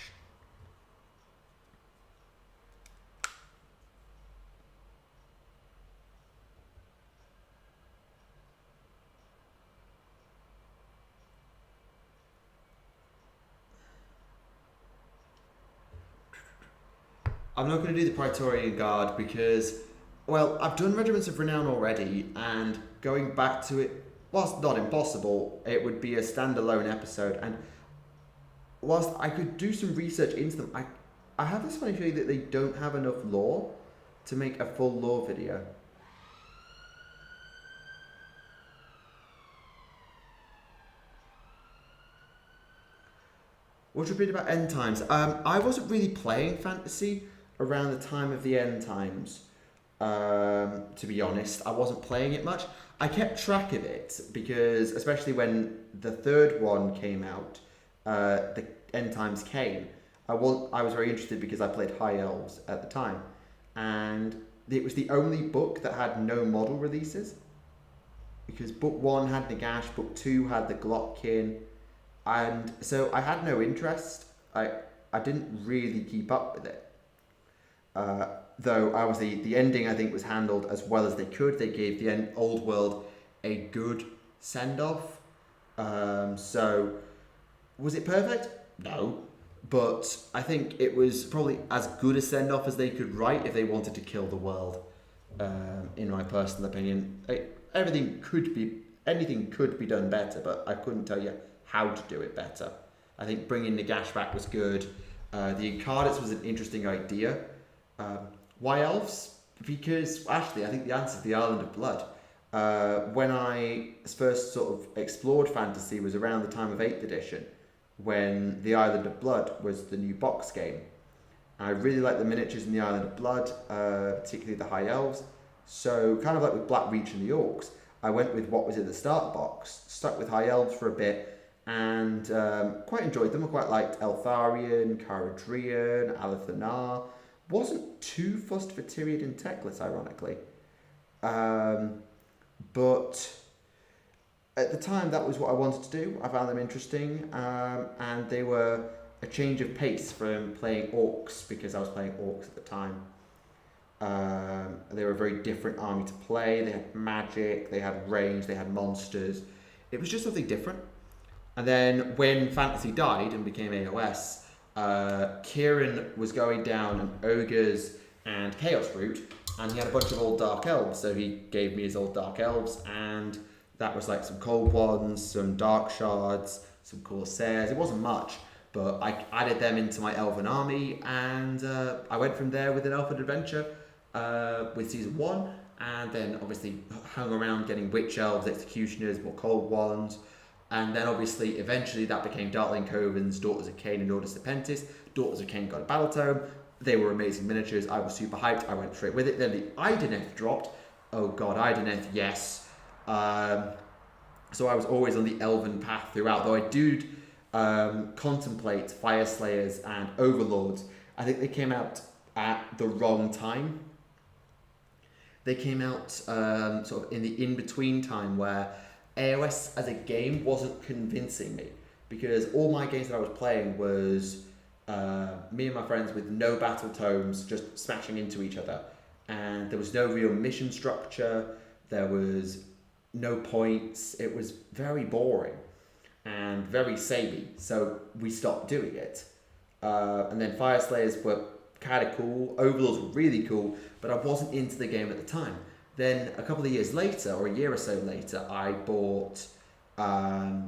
Speaker 1: I'm not going to do the Praetorian Guard because, well, I've done Regiments of Renown already, and going back to it, whilst not impossible, it would be a standalone episode. And whilst I could do some research into them, I have this funny feeling that they don't have enough lore to make a full lore video. What's your opinion about End Times? I wasn't really playing fantasy around the time of the End Times. To be honest, I wasn't playing it much. I kept track of it because, especially when the third one came out, the End Times came. I was very interested because I played High Elves at the time, and it was the only book that had no model releases. because book 1 had Nagash, book 2 had the Glotkin, and so I had no interest. I didn't really keep up with it. Though obviously the ending I think was handled as well as they could. They gave the old world a good send-off. So was it perfect? No. But I think it was probably as good a send-off as they could write if they wanted to kill the world, in my personal opinion. Anything could be done better, but I couldn't tell you how to do it better. I think bringing Nagash back was good. The Incarnates was an interesting idea. Why elves? Because actually I think the answer is the Island of Blood. When I first sort of explored fantasy was around the time of 8th edition, when the Island of Blood was the new box game. I really like the miniatures in the Island of Blood, particularly the High Elves. So kind of like with Black Reach and the Orcs, I went with what was in the start box, stuck with High Elves for a bit, and quite enjoyed them. I quite liked Eltharion, Caradrian, Alathanar. Wasn't too fussed for Tyrion and Teclis, ironically. But at the time, that was what I wanted to do. I found them interesting, and they were a change of pace from playing Orcs, because I was playing Orcs at the time. They were a very different army to play. They had magic, they had range, they had monsters. It was just something different. And then when fantasy died and became AOS, Kieran was going down an ogres and chaos route, and he had a bunch of old dark elves, so he gave me his old dark elves, and that was like some cold ones, some dark shards, some corsairs. It wasn't much, but I added them into my elven army, and I went from there with an elven adventure with season 1, and then obviously hung around getting witch elves, executioners, more cold ones. And then obviously, eventually that became Darkling Covens, Daughters of Cain and Daughters of Pentis. Daughters of Cain got a battle tome. They were amazing miniatures. I was super hyped. I went straight with it. Then the Idoneth dropped. Oh god, Idoneth, yes. So I was always on the elven path throughout, though I do contemplate Fire Slayers and Overlords. I think they came out at the wrong time. They came out sort of in the in-between time where AOS as a game wasn't convincing me, because all my games that I was playing was me and my friends with no battle tomes just smashing into each other, and there was no real mission structure, there was no points, it was very boring and very samey, so we stopped doing it. And then Fire Slayers were kind of cool, Overlords were really cool, but I wasn't into the game at the time. Then a couple of years later, or a year or so later, I bought the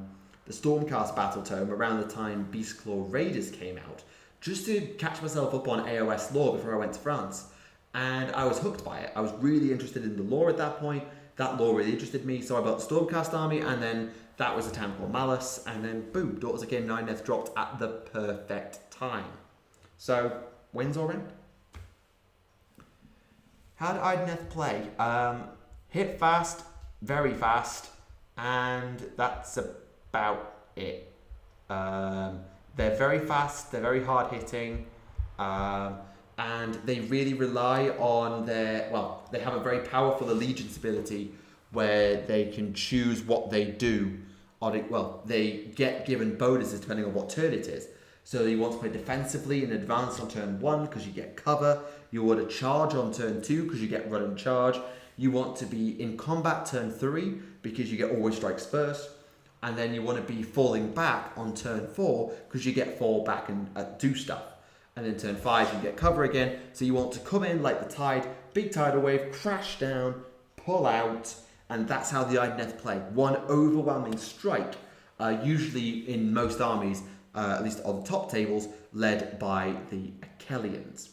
Speaker 1: Stormcast Battle Tome around the time Beastclaw Raiders came out, just to catch myself up on AOS lore before I went to France. And I was hooked by it. I was really interested in the lore at that point. That lore really interested me, so I built the Stormcast army, and then that was a town called Malice, and then boom, Daughters of Cain 9th dropped at the perfect time. So, wins or end? How did Idoneth play? Hit fast, very fast, and that's about it. They're very fast, they're very hard hitting, and they really rely on they have a very powerful allegiance ability where they can choose what they do. They get given bonuses depending on what turn it is. So you want to play defensively and advance on turn 1 because you get cover. You want to charge on turn 2 because you get run and charge. You want to be in combat turn 3 because you get always strikes first. And then you want to be falling back on turn 4 because you get fall back and do stuff. And then turn 5 you get cover again. So you want to come in like the tide, big tidal wave, crash down, pull out. And that's how the Idoneth play. One overwhelming strike, usually in most armies, at least on the top tables, led by the Achelians.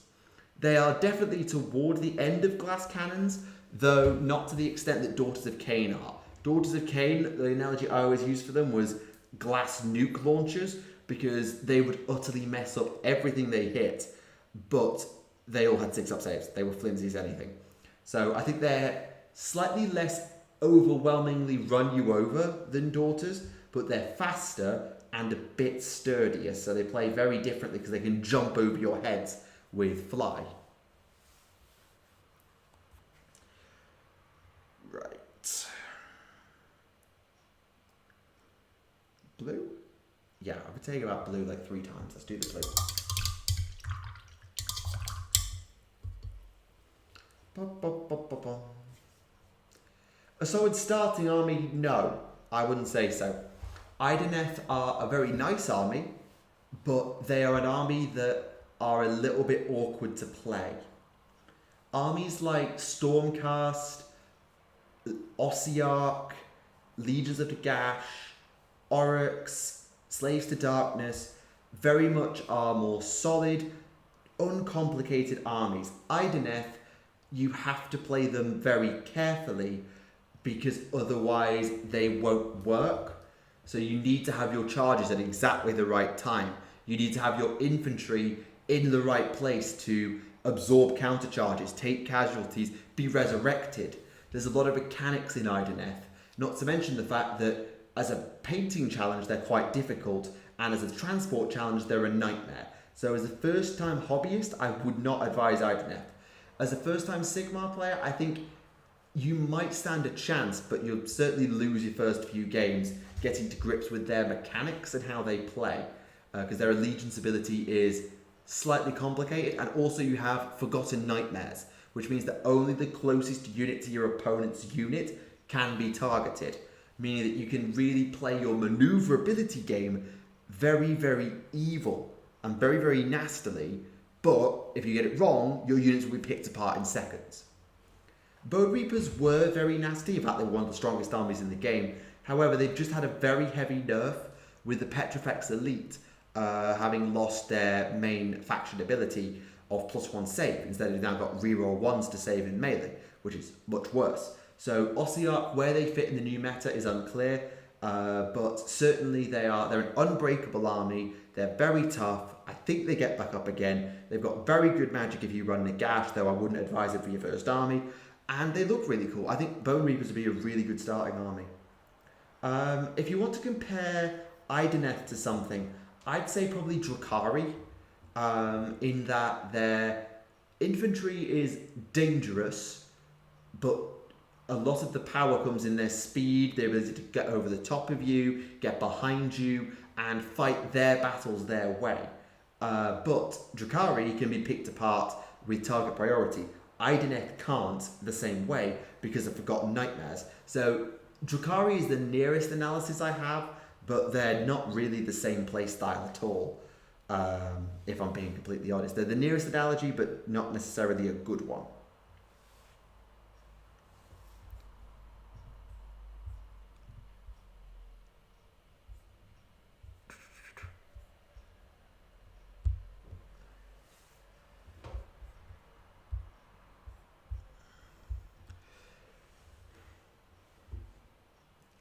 Speaker 1: They are definitely toward the end of glass cannons, though not to the extent that Daughters of Cain are. Daughters of Cain, the analogy I always used for them was glass nuke launchers, because they would utterly mess up everything they hit, but they all had 6-up saves. They were flimsy as anything. So I think they're slightly less overwhelmingly run you over than Daughters, but they're faster and a bit sturdier, so they play very differently because they can jump over your heads with fly. Right. Yeah, I would take about blue like 3 times. Let's do the blue. A solid starting army? No, I wouldn't say so. Idoneth are a very nice army, but they are an army that are a little bit awkward to play. Armies like Stormcast, Ossiarch, Legions of the Gash, Oryx, Slaves to Darkness, very much are more solid, uncomplicated armies. Idoneth, you have to play them very carefully because otherwise they won't work. So you need to have your charges at exactly the right time. You need to have your infantry in the right place to absorb counter charges, take casualties, be resurrected. There's a lot of mechanics in Idoneth, not to mention the fact that as a painting challenge they're quite difficult, and as a transport challenge they're a nightmare. So as a first time hobbyist, I would not advise Idoneth. As a first time Sigmar player, I think you might stand a chance, but you'll certainly lose your first few games getting to grips with their mechanics and how they play, because their allegiance ability is slightly complicated, and also you have Forgotten Nightmares, which means that only the closest unit to your opponent's unit can be targeted, meaning that you can really play your maneuverability game very, very evil and very, very nastily, but if you get it wrong, your units will be picked apart in seconds. Bone Reapers were very nasty. In fact, they were one of the strongest armies in the game. However, they've just had a very heavy nerf with the Petrifex Elite having lost their main faction ability of +1 save. Instead, they've now got reroll 1s to save in melee, which is much worse. So Ossiarch, where they fit in the new meta is unclear, but certainly they're an unbreakable army. They're very tough. I think they get back up again. They've got very good magic if you run Nagash, though I wouldn't advise it for your first army. And they look really cool. I think Bone Reapers would be a really good starting army. If you want to compare Idoneth to something, I'd say probably Drukhari, in that their infantry is dangerous, but a lot of the power comes in their speed, their ability to get over the top of you, get behind you, and fight their battles their way. But Drukhari can be picked apart with target priority. Idoneth can't the same way because of Forgotten Nightmares. So Drukhari is the nearest analysis I have, but they're not really the same play style at all, if I'm being completely honest. They're the nearest analogy, but not necessarily a good one.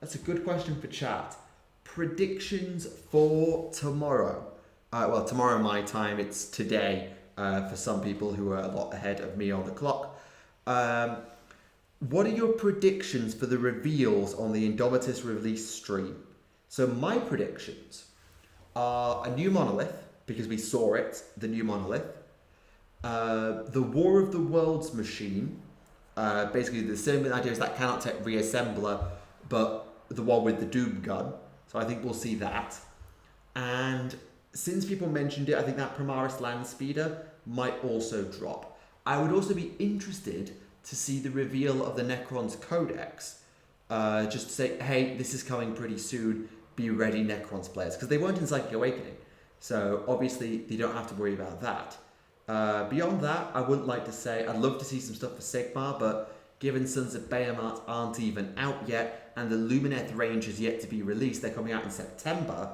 Speaker 1: That's a good question for chat. Predictions for tomorrow. Well, tomorrow my time, it's today for some people who are a lot ahead of me on the clock. What are your predictions for the reveals on the Indomitus release stream? So my predictions are a new monolith, because we saw it, the new monolith. The War of the Worlds machine. Basically the same idea as that Canaltech reassembler, but the one with the Doom gun. So I think we'll see that. And since people mentioned it, I think that Primaris Land Speeder might also drop. I would also be interested to see the reveal of the Necron's Codex. Just to say, hey, this is coming pretty soon. Be ready, Necron's players. Because they weren't in Psychic Awakening. So obviously, you don't have to worry about that. Beyond that, I wouldn't like to say, I'd love to see some stuff for Sigmar, but given Sons of Behemoth aren't even out yet, and the Lumineth range is yet to be released, they're coming out in September,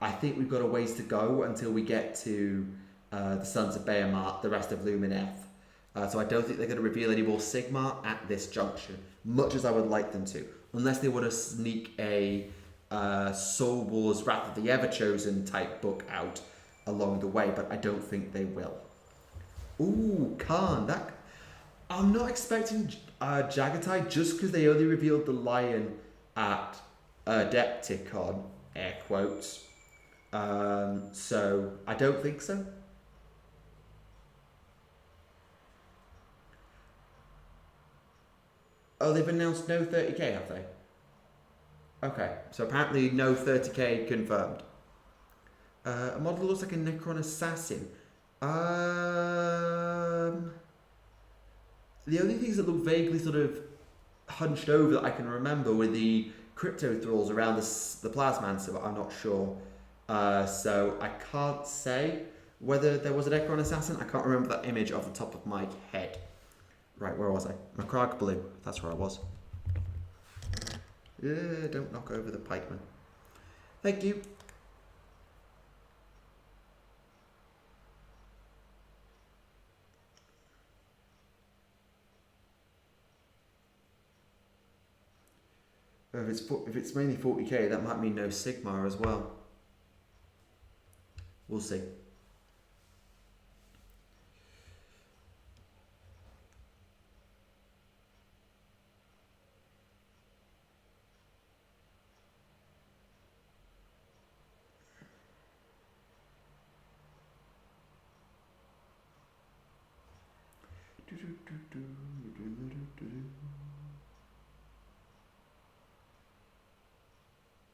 Speaker 1: I think we've got a ways to go until we get to the Sons of Behemoth, the rest of Lumineth. So I don't think they're going to reveal any more Sigmar at this junction, much as I would like them to, unless they want to sneak a Soul Wars Wrath of the Everchosen type book out along the way, but I don't think they will. Ooh, Khan, I'm not expecting Darktide just because they only revealed the lion at Adepticon, air quotes. So I don't think so. Oh, they've announced no 30k, have they? Okay, so apparently no 30k confirmed. A model that looks like a Necron assassin. The only things that look vaguely sort of hunched over that I can remember were the crypto thralls around the Plasmancer, but I'm not sure. So I can't say whether there was a Necron assassin. I can't remember that image off the top of my head. Right, where was I? Macragge Blue. That's where I was. Yeah, don't knock over the pikeman. Thank you. If it's mainly 40k, that might mean no Sigmar as well. We'll see.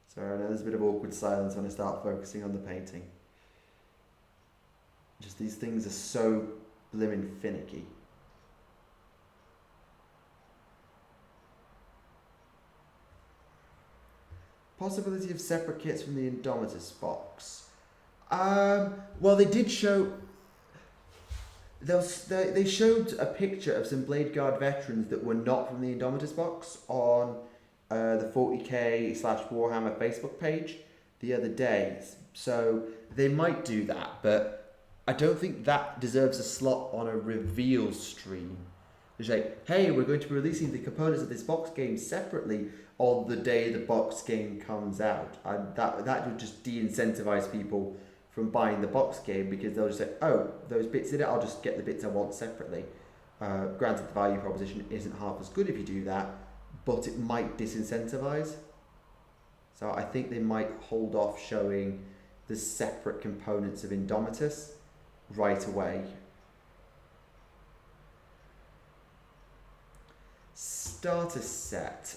Speaker 1: Sorry, I know there's a bit of awkward silence when I start focusing on the painting. Just these things are so blimmin' finicky. Possibility of separate kits from the Indomitus box. Well, they did show. They showed a picture of some Blade Guard veterans that were not from the Indomitus box on the 40k/Warhammer Facebook page the other day. So they might do that, but I don't think that deserves a slot on a reveal stream. It's like, hey, we're going to be releasing the components of this box game separately on the day the box game comes out. That would just de-incentivize people from buying the box game, because they'll just say, oh, those bits in it, I'll just get the bits I want separately. Granted, the value proposition isn't half as good if you do that, but it might disincentivize. So I think they might hold off showing the separate components of Indomitus right away. Starter set.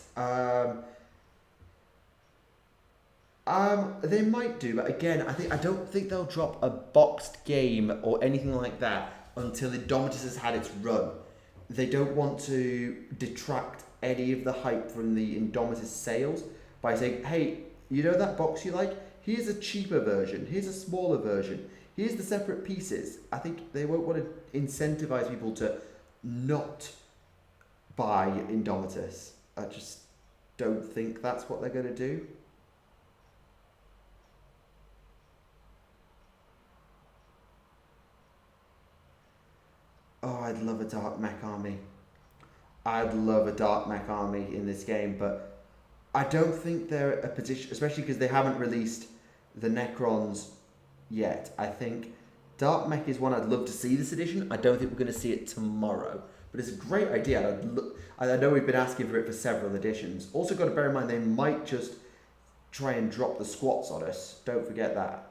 Speaker 1: They might do, but again, I don't think they'll drop a boxed game or anything like that until Indomitus has had its run. They don't want to detract any of the hype from the Indomitus sales by saying, hey, you know that box you like? Here's a cheaper version. Here's a smaller version. Here's the separate pieces. I think they won't want to incentivize people to not buy Indomitus. I just don't think that's what they're going to do. Oh, I'd love a dark mech army. I'd love a dark mech army in this game, but I don't think they're a position, especially because they haven't released the Necrons yet. I think dark mech is one I'd love to see this edition. I don't think we're going to see it tomorrow, but it's a great idea. I know we've been asking for it for several editions. Also got to bear in mind they might just try and drop the squats on us. Don't forget that.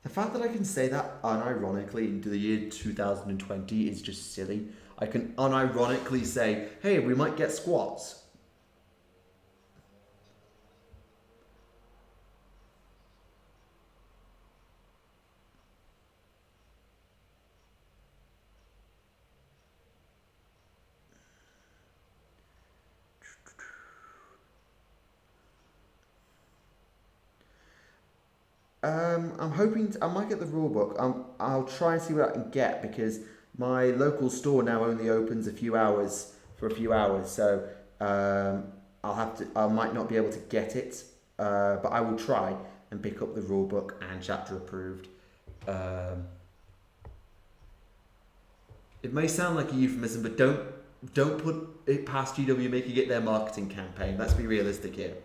Speaker 1: The fact that I can say that unironically into the year 2020 is just silly. I can unironically say, hey, we might get squats. I'm hoping I might get the rulebook. I'll try and see what I can get, because my local store now only opens for a few hours, so I might not be able to get it, but I will try and pick up the rulebook and chapter approved. It may sound like a euphemism, but don't put it past GW making it their marketing campaign. Let's be realistic here.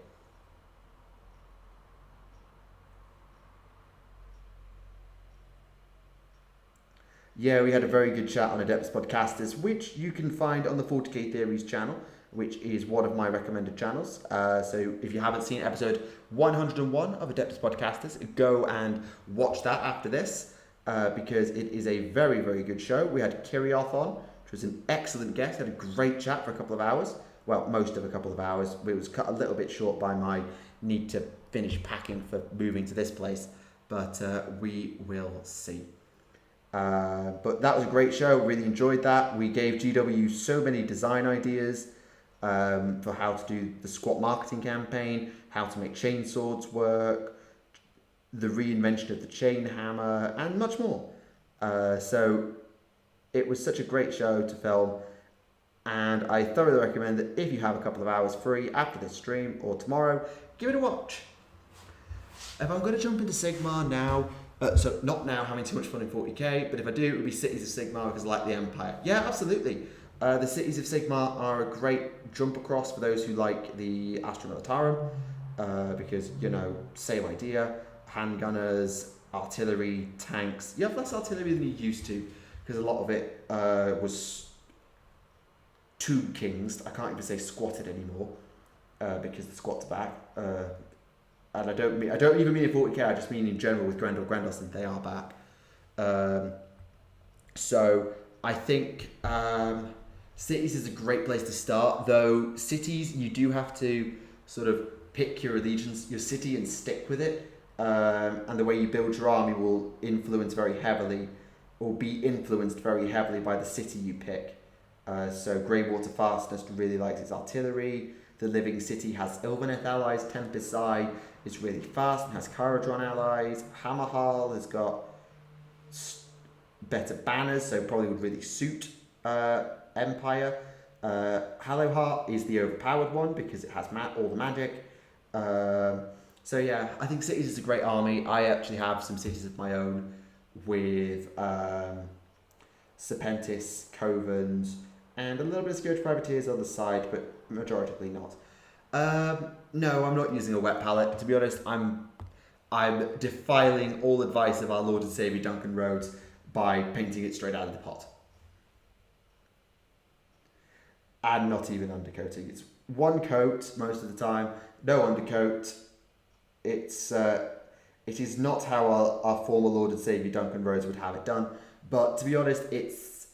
Speaker 1: Yeah, we had a very good chat on Adeptus Podcastus, which you can find on the 40k Theories channel, which is one of my recommended channels. So if you haven't seen episode 101 of Adeptus Podcastus, go and watch that after this, because it is a very, very good show. We had Kirioth on, which was an excellent guest, had a great chat for a couple of hours, well, most of a couple of hours. It was cut a little bit short by my need to finish packing for moving to this place, but we will see. But that was a great show. Really enjoyed that. We gave GW so many design ideas for how to do the squat marketing campaign, how to make chain swords work, the reinvention of the chain hammer, and much more. So it was such a great show to film, and I thoroughly recommend that if you have a couple of hours free after this stream or tomorrow, give it a watch. If I'm going to jump into Sigmar now, so not now having too much fun in 40k, but if I do, it would be Cities of Sigmar because I like the Empire. Yeah, absolutely. The Cities of Sigmar are a great jump across for those who like the Astra Militarum, because, you know, same idea. Handgunners, artillery, tanks. You have less artillery than you used to because a lot of it was Tomb Kings. I can't even say squatted anymore because the squat's back. And I don't even mean in 40k. I just mean in general with Grendel Grendelson, they are back. So I think cities is a great place to start. Though cities, you do have to sort of pick your allegiance, your city, and stick with it. And the way you build your army will influence very heavily, or be influenced very heavily by the city you pick. So Greywater Fastness really likes its artillery. The Living City has Ilvaneth allies. Tempest Eye is really fast and has Caradron allies. Hammerhal has got better banners, so probably would really suit Empire. Hallowheart is the overpowered one because it has all the magic. So yeah, I think cities is a great army. I actually have some cities of my own with Serpentis, Covens, and a little bit of Scourge Privateers on the side, but majoritively not. No, I'm not using a wet palette. To be honest, I'm defiling all advice of our Lord and Saviour Duncan Rhodes by painting it straight out of the pot. And not even undercoating. It's one coat most of the time, no undercoat. It is not how our former Lord and Saviour Duncan Rhodes would have it done. But to be honest, it's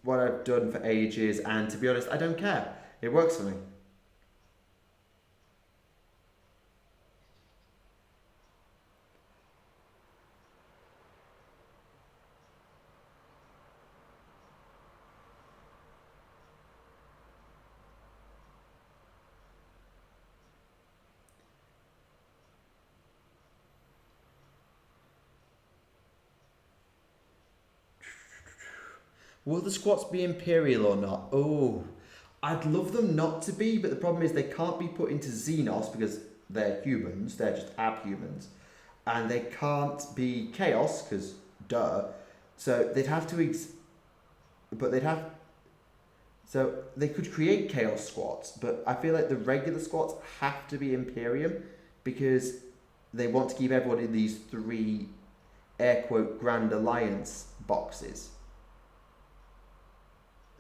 Speaker 1: what I've done for ages, and to be honest, I don't care. It works for me. Will the squats be Imperial or not? Oh, I'd love them not to be, but the problem is they can't be put into Xenos because they're humans, they're just abhumans. And they can't be Chaos, because duh. So they'd have to, so they could create Chaos squats, but I feel like the regular squats have to be Imperium because they want to keep everyone in these 3 air quote Grand Alliance boxes.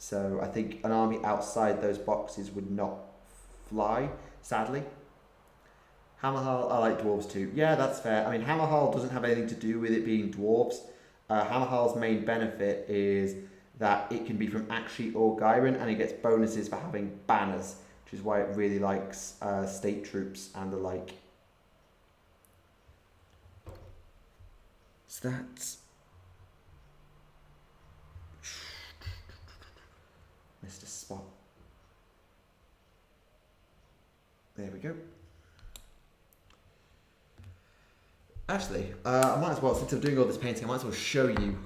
Speaker 1: So I think an army outside those boxes would not fly, sadly. Hammerhal, I like dwarves too. Yeah, that's fair. I mean, Hammerhal doesn't have anything to do with it being dwarves. Hammerhal's main benefit is that it can be from Akshi or Gyron, and it gets bonuses for having banners, which is why it really likes state troops and the like. So that's... Missed a spot. There we go. Actually, I might as well, since I'm doing all this painting, I might as well show you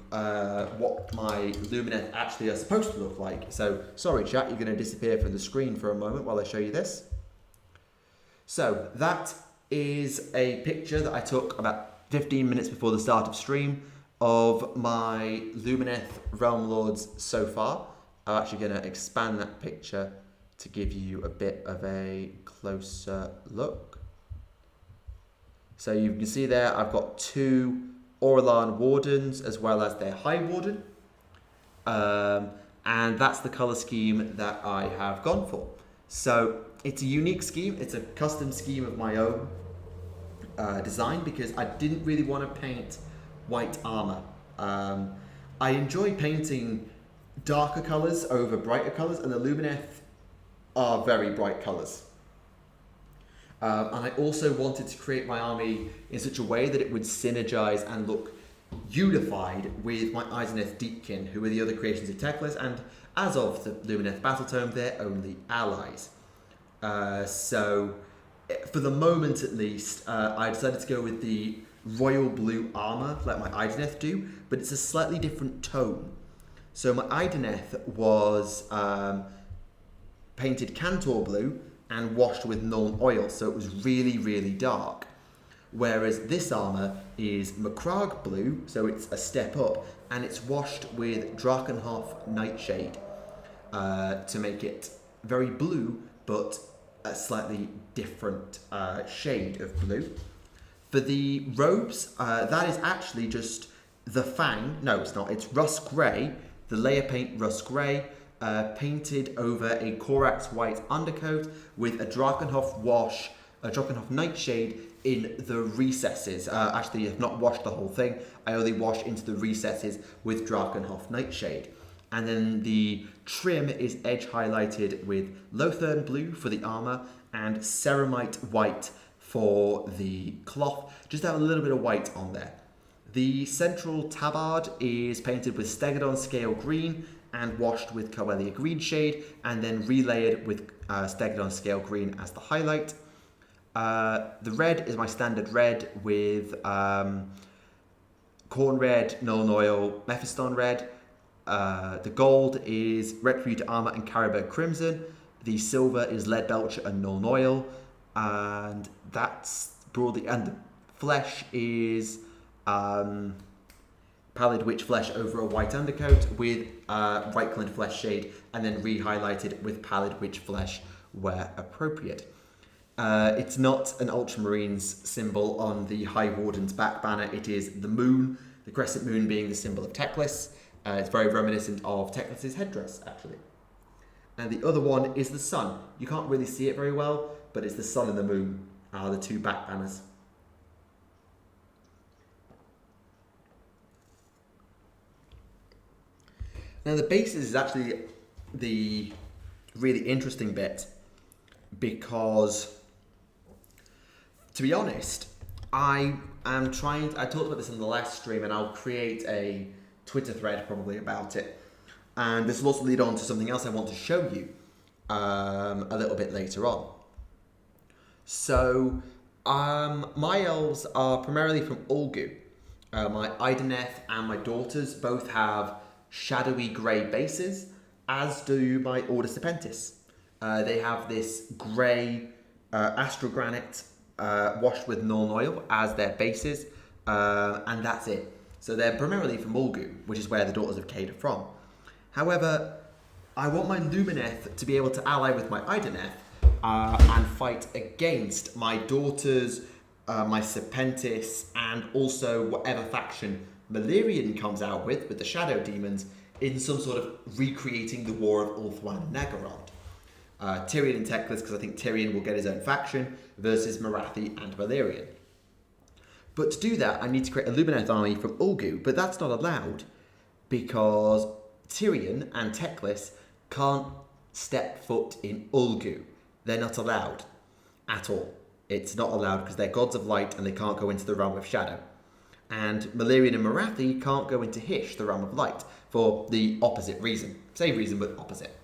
Speaker 1: what my Lumineth actually are supposed to look like. So, sorry chat, you're going to disappear from the screen for a moment while I show you this. So, that is a picture that I took about 15 minutes before the start of stream of my Lumineth Realm Lords so far. I'm actually going to expand that picture to give you a bit of a closer look. So you can see there I've got 2 Orlan Wardens as well as their High Warden. And that's the colour scheme that I have gone for. So it's a unique scheme. It's a custom scheme of my own design because I didn't really want to paint white armour. I enjoy painting darker colours over brighter colours, and the Lumineth are very bright colours. And I also wanted to create my army in such a way that it would synergize and look unified with my Eiseneth Deepkin, who are the other creations of Teclis, and as of the Lumineth Battletome, they're only allies. So, for the moment at least, I decided to go with the royal blue armour, like my Eiseneth do, but it's a slightly different tone. So my Eiseneth was painted Cantor blue and washed with Nuln oil, so it was really, really dark. Whereas this armour is Macragge blue, so it's a step up, and it's washed with Drakenhof Nightshade to make it very blue, but a slightly different shade of blue. For the robes, that is actually just the Fang. No, it's not. It's Rust Grey, the layer paint Rust Grey, painted over a Corax white undercoat with a Drakenhof wash, a Drakenhof Nightshade in the recesses. Actually, I've not washed the whole thing. I only wash into the recesses with Drakenhof Nightshade. And then the trim is edge highlighted with Lothern blue for the armour and Ceramite white for the cloth. Just have a little bit of white on there. The central tabard is painted with Stegodon scale green and washed with Coelia green shade, and then relayered with Stegodon scale green as the highlight. The red is my standard red with Corn red, Nuln oil, Mephiston red. The gold is Retributor armor and Caribou crimson. The silver is Lead Belcher and Nuln oil, and that's broadly. And the flesh is Pallid Witch flesh over a white undercoat with Reichland flesh shade, and then re-highlighted with Pallid Witch flesh where appropriate. It's not an Ultramarines symbol on the High Warden's back banner. It is the moon, the crescent moon being the symbol of Teclis. It's very reminiscent of Teclis' headdress, actually. And the other one is the sun. You can't really see it very well, but it's the sun and the moon are the two back banners. Now the bases is actually the really interesting bit, because, to be honest, I talked about this in the last stream, and I'll create a Twitter thread probably about it. And this will also lead on to something else I want to show you a little bit later on. So, my elves are primarily from Ulgu. My Eiseneth and my daughters both have shadowy grey bases, as do my Order Serpentis. They have this grey astrogranite washed with Nuln oil as their bases, and that's it. So they're primarily from Ulgu, which is where the Daughters of Cade are from. However, I want my Lumineth to be able to ally with my Eiseneth and fight against my daughters, my Serpentis, and also whatever faction Malerion comes out with the Shadow Demons, in some sort of recreating the War of Ulthuan and Naggarond. Tyrion and Teclis, because I think Tyrion will get his own faction, versus Marathi and Malerion. But to do that, I need to create a Lumineth army from Ulgu, but that's not allowed, because Tyrion and Teclis can't step foot in Ulgu. They're not allowed at all. It's not allowed because they're gods of light and they can't go into the realm of shadow. And Malerion and Marathi can't go into Hysh, the realm of light, for the opposite reason. Same reason, but opposite.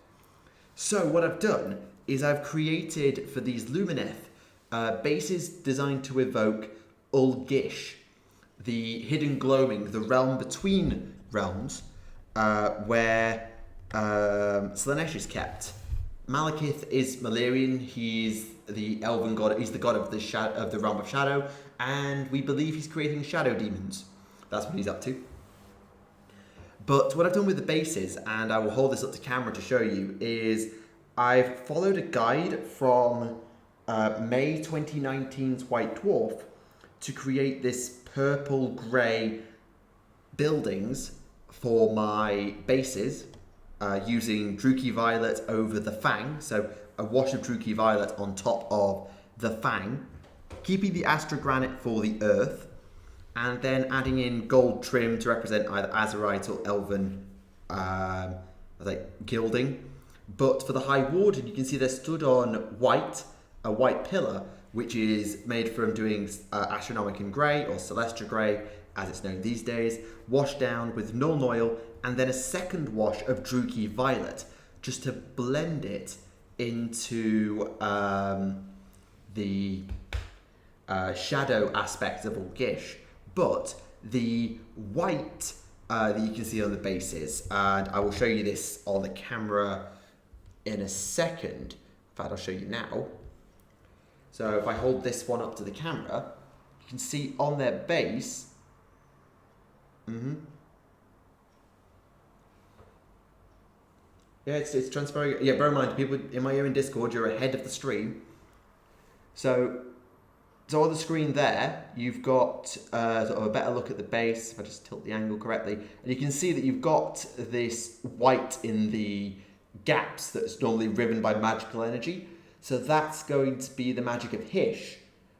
Speaker 1: So what I've done is I've created for these Lumineth bases designed to evoke Ulgish, the hidden gloaming, the realm between realms, where Slaanesh is kept. Malekith is Malerion. He's the elven god. He's the god of the realm of shadow, and we believe he's creating shadow demons. That's what he's up to. But what I've done with the bases, and I will hold this up to camera to show you, is I've followed a guide from May 2019's White Dwarf to create this purple-grey buildings for my bases, using Druchii Violet over the Fang, so a wash of Druchii Violet on top of the Fang, keeping the Astrogranite for the Earth, and then adding in gold trim to represent either Azerite or Elven gilding. But for the High Warden, you can see they're stood on a white pillar, which is made from doing Astronomicon Grey, or Celestia Grey, as it's known these days, washed down with Nuln Oil, and then a second wash of Druchii Violet, just to blend it into the shadow aspects of Ulgish. But the white that you can see on the bases, and I will show you this on the camera in a second. In fact, I'll show you now. So if I hold this one up to the camera, you can see on their base, yeah, it's transferring. Yeah, bear in mind, people in my own Discord, you're ahead of the stream. So on the screen there, you've got sort of a better look at the base, if I just tilt the angle correctly. And you can see that you've got this white in the gaps that's normally riven by magical energy. So that's going to be the magic of Hysh,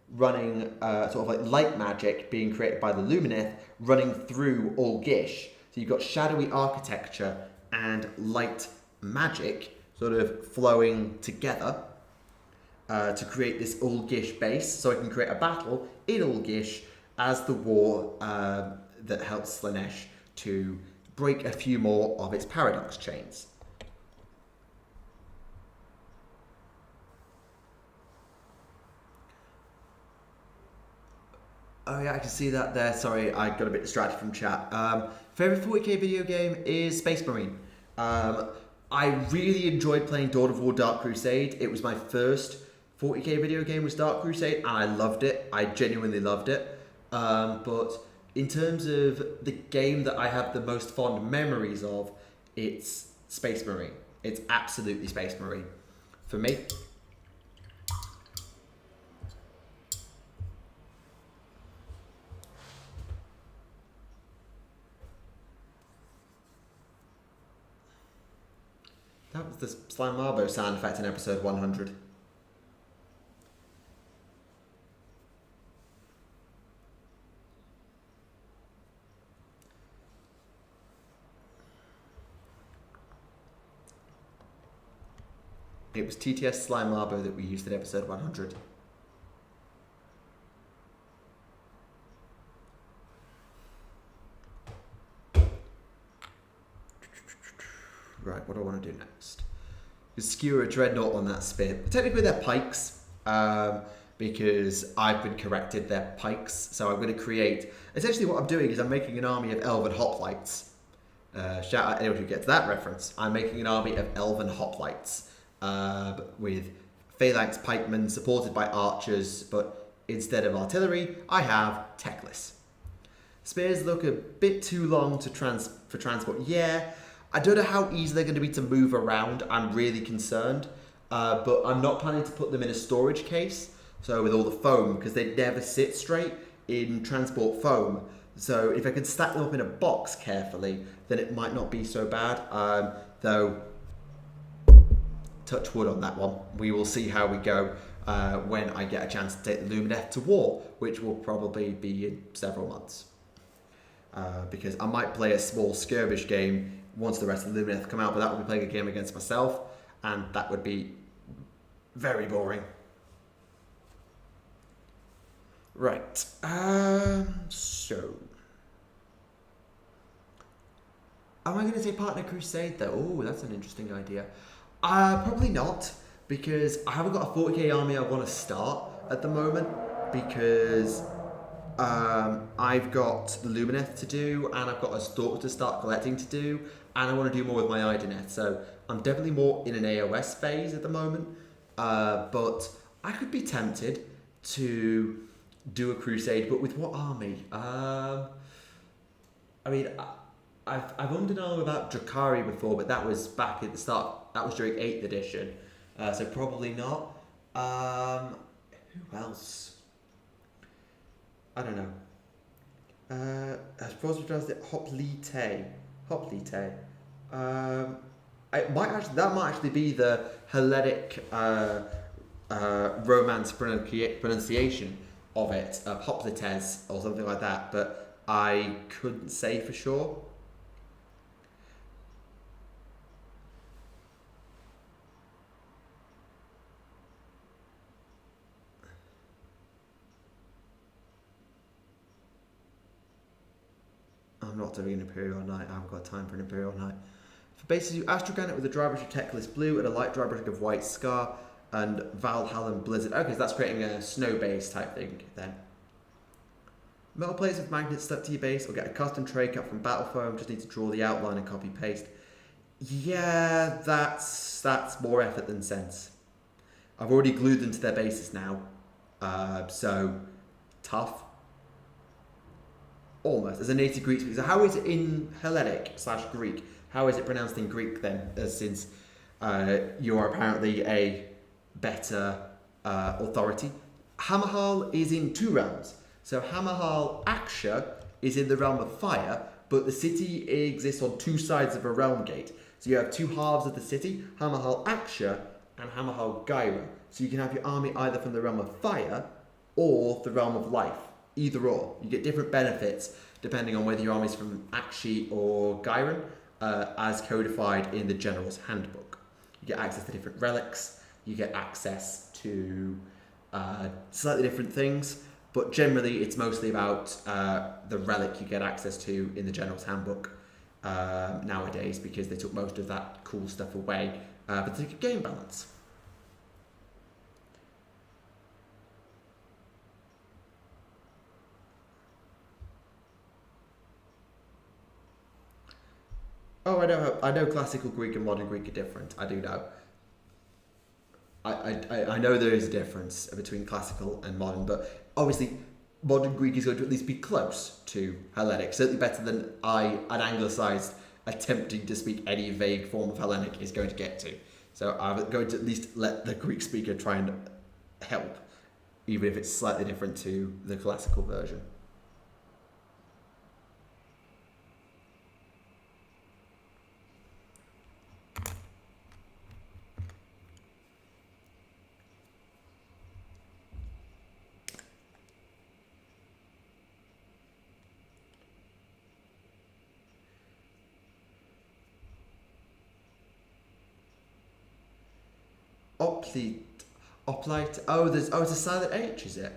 Speaker 1: running sort of like light magic being created by the Lumineth, running through Ulgish. So you've got shadowy architecture and light magic sort of flowing together to create this Ulgish base, so I can create a battle in Ulgish as the war that helps Slaanesh to break a few more of its paradox chains. Oh yeah, I can see that there. Sorry, I got a bit distracted from chat. Favorite 40k video game is Space Marine. I really enjoyed playing Dawn of War Dark Crusade. It was my first 40k video game was Dark Crusade, and I loved it. I genuinely loved it. But in terms of the game that I have the most fond memories of, it's Space Marine. It's absolutely Space Marine for me. That was the Slime Marbo sound effect in episode 100. It was TTS Slime Marbo that we used in episode 100. Right, what do I want to do next? Skewer a Dreadnought on that spear. Technically they're pikes, because I've been corrected, they're pikes. So I'm going to create... Essentially what I'm doing is I'm making an army of Elven Hoplites. Shout out anyone who gets that reference. I'm making an army of Elven Hoplites with phalanx pikemen supported by archers, but instead of artillery, I have techless. Spears look a bit too long to for transport. Yeah, I don't know how easy they're going to be to move around. I'm really concerned. But I'm not planning to put them in a storage case, so with all the foam, because they never sit straight in transport foam. So if I can stack them up in a box carefully, then it might not be so bad. Though, touch wood on that one. We will see how we go when I get a chance to take the Lumineth to war, which will probably be in several months. Because I might play a small skirmish game once the rest of the Lumineth come out, but that would be playing a game against myself, and that would be very boring. Right, so... Am I going to say Partner Crusade though? Oh, that's an interesting idea. Probably not, because I haven't got a 40k army I want to start at the moment, because I've got the Lumineth to do, and I've got a Stalker to start collecting to do, and I want to do more with my Idoneth, so I'm definitely more in an AOS phase at the moment, but I could be tempted to do a Crusade, but with what army? I mean, I've owned an army about Drakari before, but that was back at the start, that was during 8th edition, so probably not. Who else? I don't know. I suppose we does it Hoplite. That might actually be the Hellenic Romance pronunciation of it, Hoplites or something like that, but I couldn't say for sure. not doing an Imperial Knight. I haven't got time for an Imperial Knight. For bases, you Astral Granite with a drawbridge of Techless Blue and a light drawbridge of White Scar and Valhalla and Blizzard. Okay, so that's creating a snow base type thing then. Metal plates with magnets stuck to your base or get a custom tray cut from Battle Foam. Just need to draw the outline and copy paste. Yeah, that's more effort than sense. I've already glued them to their bases now. So tough. Almost. As a native Greek speaker. So how is it in Hellenic / Greek? How is it pronounced in Greek then? Since you are apparently a better authority. Hammerhal is in 2 realms. So Hammerhal Aksha is in the realm of fire, but the city exists on 2 sides of a realm gate. So you have 2 halves of the city, Hammerhal Aksha and Hammerhal Gyra. So you can have your army either from the realm of fire or the realm of life. Either or. You get different benefits depending on whether your army is from Akshi or Gyran, as codified in the General's Handbook. You get access to different relics, you get access to slightly different things, but generally it's mostly about the relic you get access to in the General's Handbook nowadays, because they took most of that cool stuff away for the sake of game balance. Oh, I know classical Greek and modern Greek are different. I do know. I know there is a difference between classical and modern, but obviously modern Greek is going to at least be close to Hellenic. Certainly better than an anglicised attempting to speak any vague form of Hellenic is going to get to. So I'm going to at least let the Greek speaker try and help, even if it's slightly different to the classical version. Oplite. It's a silent H, is it?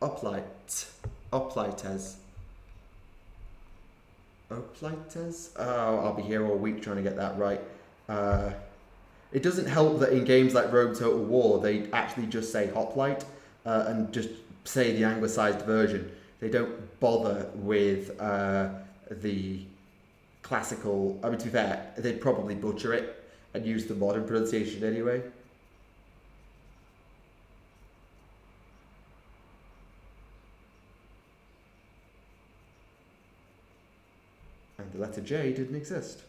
Speaker 1: Oplites. Oh, I'll be here all week trying to get that right. It doesn't help that in games like Rogue Total War, they actually just say hoplite and just say the anglicised version. They don't bother with the classical. I mean, to be fair, they'd probably butcher it and use the modern pronunciation anyway. And the letter J didn't exist.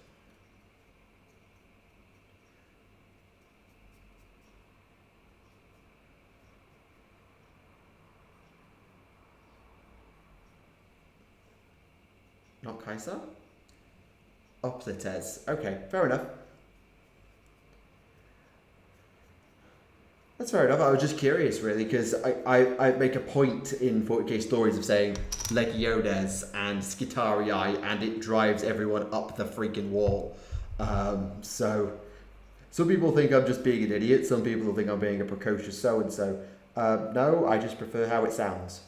Speaker 1: Not Kaiser? Oplites. Okay, fair enough. That's fair enough. I was just curious, really, because I make a point in 40k stories of saying Legiones and Skitarii, and it drives everyone up the freaking wall. So some people think I'm just being an idiot. Some people think I'm being a precocious so-and-so. No, I just prefer how it sounds.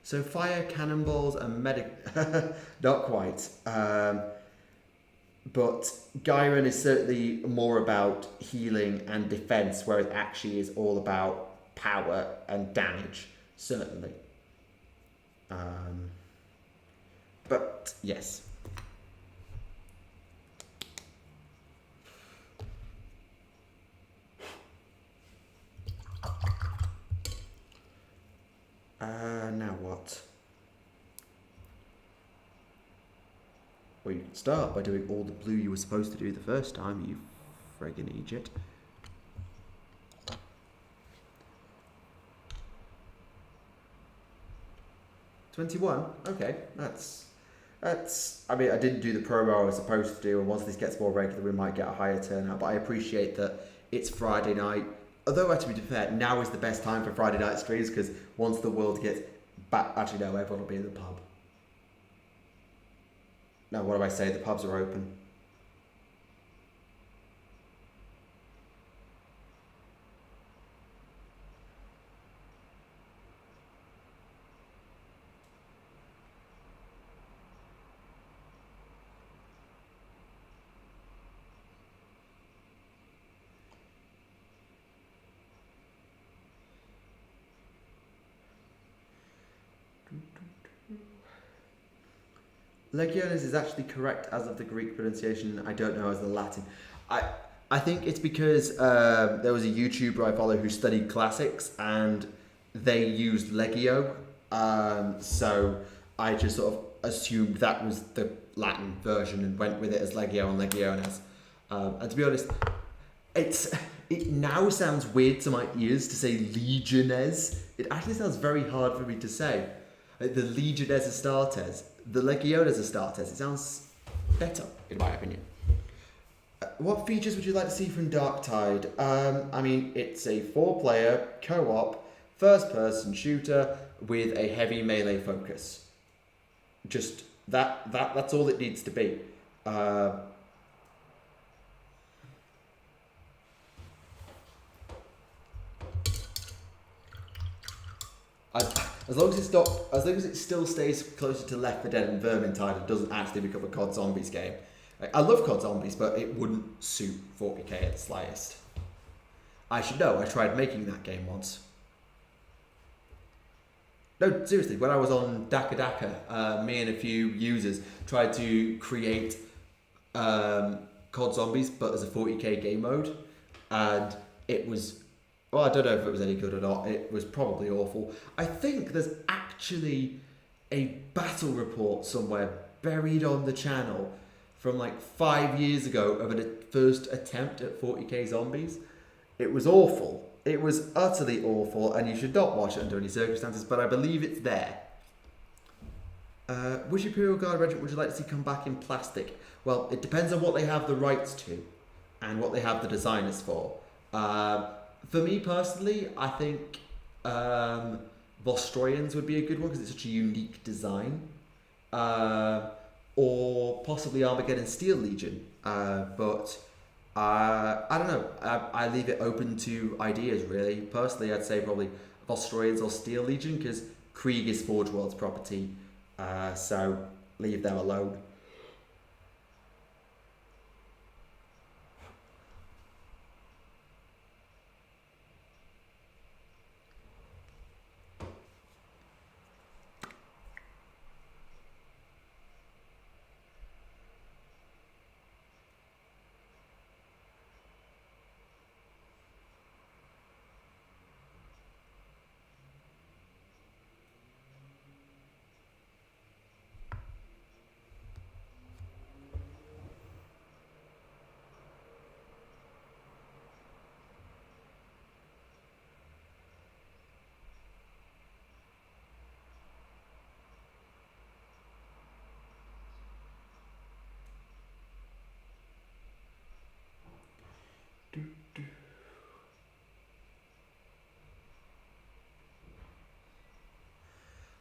Speaker 1: So fire, cannonballs, and medic... Not quite. But Gyran is certainly more about healing and defense, whereas Akshi is all about power and damage, certainly. But, yes. Now what? Well, you can start by doing all the blue you were supposed to do the first time, you friggin' Egypt. $21? Okay, that's. I mean, I didn't do the promo I was supposed to do, and once this gets more regular, we might get a higher turnout. But I appreciate that it's Friday night. Although, to be fair, now is the best time for Friday night streams, because once the world gets back, actually no, everyone will be in the pub. No, what do I say? The pubs are open. Legiones is actually correct as of the Greek pronunciation. I don't know as the Latin. I think it's because there was a YouTuber I follow who studied classics and they used Legio. So I just sort of assumed that was the Latin version and went with it as Legio and Legiones. And to be honest, it now sounds weird to my ears to say Legiones. It actually sounds very hard for me to say. Like the Legiones Astartes, the Legiones Astartes. It sounds better, in my opinion. What features would you like to see from Darktide? I mean, it's a 4-player, co-op, first-person shooter with a heavy melee focus. Just that's all it needs to be. As long as it still stays closer to Left 4 Dead and Vermintide, it doesn't actually become a COD Zombies game. I love COD Zombies, but it wouldn't suit 40k at the slightest. I should know, I tried making that game once. No, seriously, when I was on Tactica, me and a few users tried to create COD Zombies, but as a 40k game mode, and it was, well, I don't know if it was any good or not. It was probably awful. I think there's actually a battle report somewhere buried on the channel from like 5 years ago of a first attempt at 40k Zombies. It was awful. It was utterly awful, and you should not watch it under any circumstances, but I believe it's there. Which Imperial Guard regiment would you like to see come back in plastic? Well, it depends on what they have the rights to and what they have the designers for. For me personally, I think Vostroyans would be a good one because it's such a unique design. Or possibly Armageddon Steel Legion. But I don't know. I leave it open to ideas, really. Personally, I'd say probably Vostroyans or Steel Legion because Krieg is Forge World's property. So leave them alone.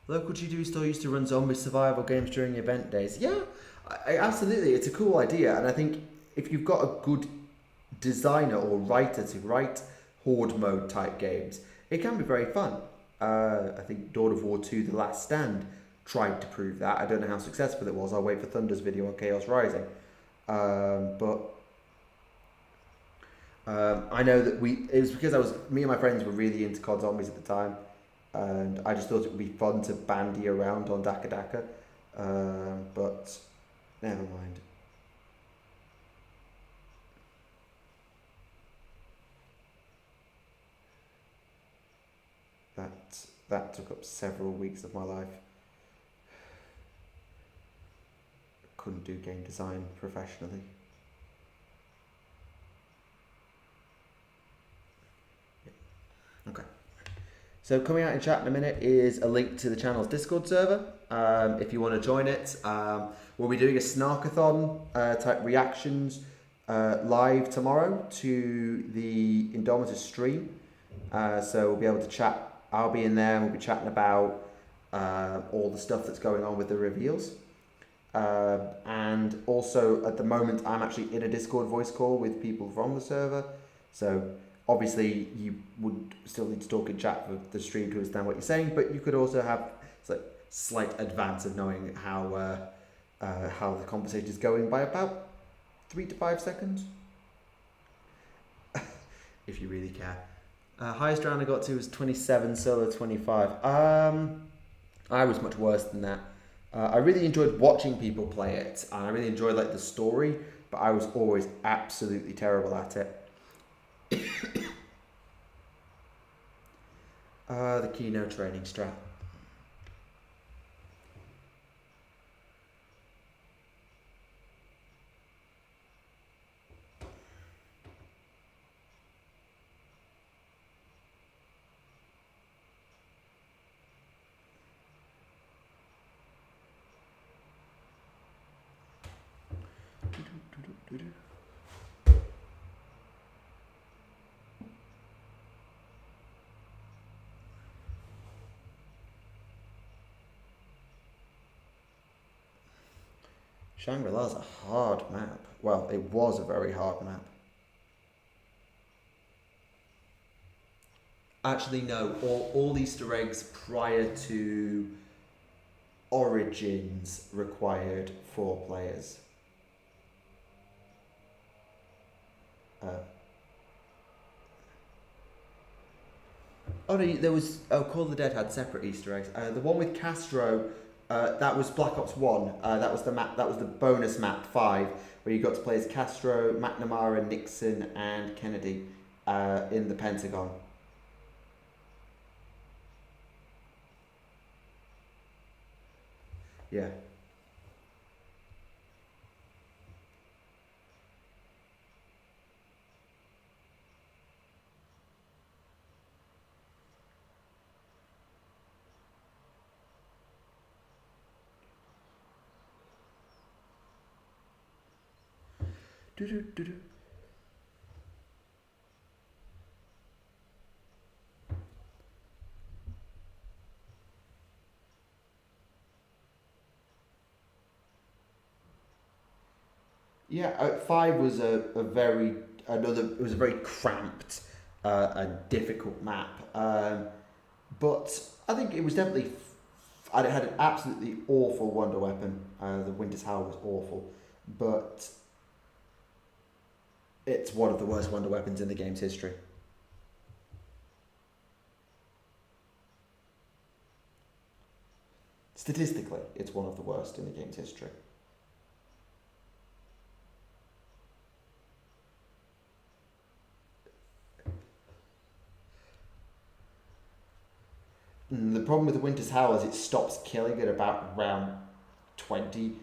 Speaker 1: Local GW store used to run zombie survival games during event days. Yeah, absolutely. It's a cool idea. And I think if you've got a good designer or writer to write horde mode type games, it can be very fun. I think Dawn of War 2 The Last Stand tried to prove that. I don't know how successful it was. I'll wait for Thunder's video on Chaos Rising. But I know that it was because me and my friends were really into COD Zombies at the time. And I just thought it would be fun to bandy around on Daka, but never mind. That took up several weeks of my life. Couldn't do game design professionally. Okay. So coming out in chat in a minute is a link to the channel's Discord server. If you want to join it, we'll be doing a Snarkathon type reactions live tomorrow to the Indomitus stream. So we'll be able to chat. I'll be in there and we'll be chatting about all the stuff that's going on with the reveals. And also at the moment I'm actually in a Discord voice call with people from the server. So obviously, you would still need to talk in chat for the stream to understand what you're saying, but you could also have slight advance of knowing how the conversation is going by about 3 to 5 seconds, if you really care. Highest round I got to was 27, solo 25. I was much worse than that. I really enjoyed watching people play it, and I really enjoyed like the story, but I was always absolutely terrible at it. The Kino training strat. Shangri-La's a hard map. Well, it was a very hard map. Actually, no. All Easter eggs prior to Origins required 4 players. Oh no, there was. Oh, Call of the Dead had separate Easter eggs. The one with Castro, that was Black Ops 1. That was the map. That was the bonus map 5, where you got to play as Castro, McNamara, Nixon, and Kennedy in the Pentagon. Yeah. Do-do-do-do. Yeah, 5 was a very it was a very cramped and difficult map, but I think it was definitely. It had an absolutely awful wonder weapon. The Winter's Howl was awful, but it's one of the worst wonder weapons in the game's history. Statistically, it's one of the worst in the game's history. The problem with the Winter's Howl is it stops killing at about round 20,